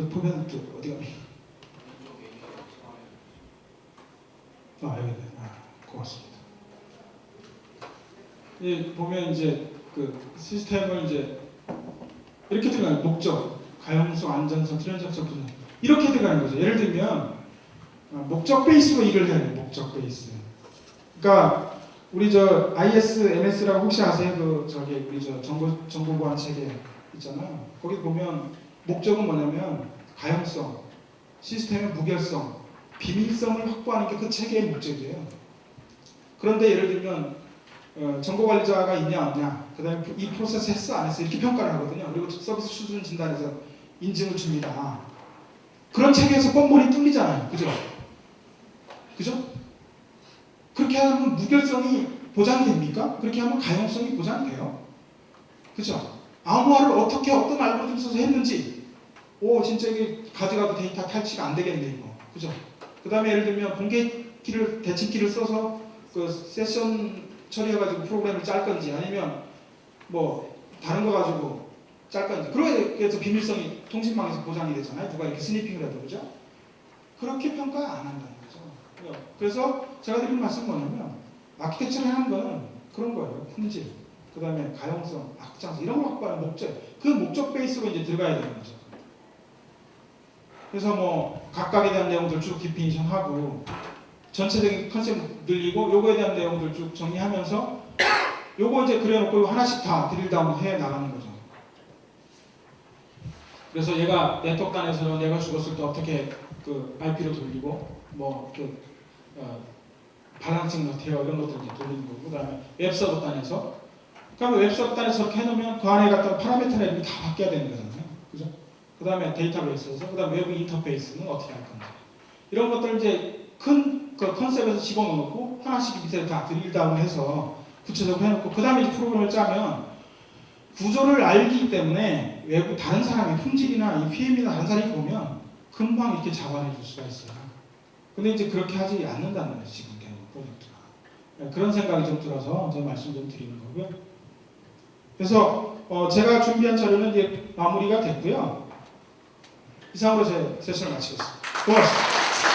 보면 어디 갑니까? 여기 고맙습니다. 보면 이제 그 시스템을 이제 이렇게 들어가는 목적, 가용성, 안전성, 트랜잭션 분석 이렇게 들어가는 거죠. 예를 들면 목적 베이스로 일을 해야 돼요. 목적 베이스. 그러니까 우리 저 ISMS라고 혹시 아세요? 우리 저 정보 보안 체계 있잖아요. 거기 보면 목적은 뭐냐면 가용성, 시스템의 무결성, 비밀성을 확보하는 게 그 체계의 목적이에요. 그런데 예를 들면 정보관리자가 있냐 없냐, 그 다음에 이 프로세스 했어 안 했어 이렇게 평가를 하거든요. 그리고 서비스 수준 진단에서 인증을 줍니다. 그런 체계에서 뻔뻔히 뚫리잖아요. 그죠? 그죠? 그렇게 하면 무결성이 보장이 됩니까? 그렇게 하면 가용성이 보장이 돼요. 그죠? 암호화를 어떻게 어떤 알고리즘 써서 했는지 진짜 이게 가져가도 데이터 탈취가 안 되겠네 이거. 그죠? 그 다음에 예를 들면 번개키를 대칭키를 써서 그 세션 처리해가지고 프로그램을 짤 건지 아니면 뭐 다른 거 가지고 짤 건지 그래서 비밀성이 통신망에서 보장이 되잖아요. 누가 이렇게 스니핑을 해도. 그죠? 그렇게 평가 안 한다는 거죠. 그래서 제가 드리는 말씀은 뭐냐면 아키텍처를 하는 거는 그런 거예요. 품질, 그 다음에 가용성, 확장성 이런 걸 확보하는 목적, 그 목적 베이스로 이제 들어가야 되는 거죠. 그래서 뭐 각각에 대한 내용들 쭉 디피니션하고 전체적인 컨셉 늘리고 요거에 대한 내용들 쭉 정리하면서 요거 이제 그려놓고 하나씩 다 드릴다운 해 나가는 거죠. 그래서 얘가 네트워크 단에서 내가 죽었을 때 어떻게 그 IP로 돌리고 뭐 발란싱 너트웨어 이런 것들 이제 돌리는 거고, 그 다음에 웹서버 단에서 그러면 웹서버 단에서 저렇게 해놓으면 그 안에 갖다 파라미터나 이런 게 다 바뀌어야 되는 거잖아요. 그죠? 그 다음에 데이터베이스에서 그 다음에 외부 인터페이스는 어떻게 할 건지 이런 것들 이제 큰 그 컨셉에서 집어넣고 하나씩 밑에 다 드릴다운해서 구체적으로 해놓고 그 다음에 이제 프로그램을 짜면 구조를 알기 때문에 외부 다른 사람이 품질이나 이 PM이나 다른 사람이 보면 금방 이렇게 잡아내 줄 수가 있어요. 근데 이제 그렇게 하지 않는다는 거죠. 지금 프로젝트가. 그런 생각이 좀 들어서 제가 말씀 좀 드리는 거고요. 그래서 제가 준비한 자료는 이제 마무리가 됐고요. 이상으로 제 세션을 마치겠습니다. 고맙습니다.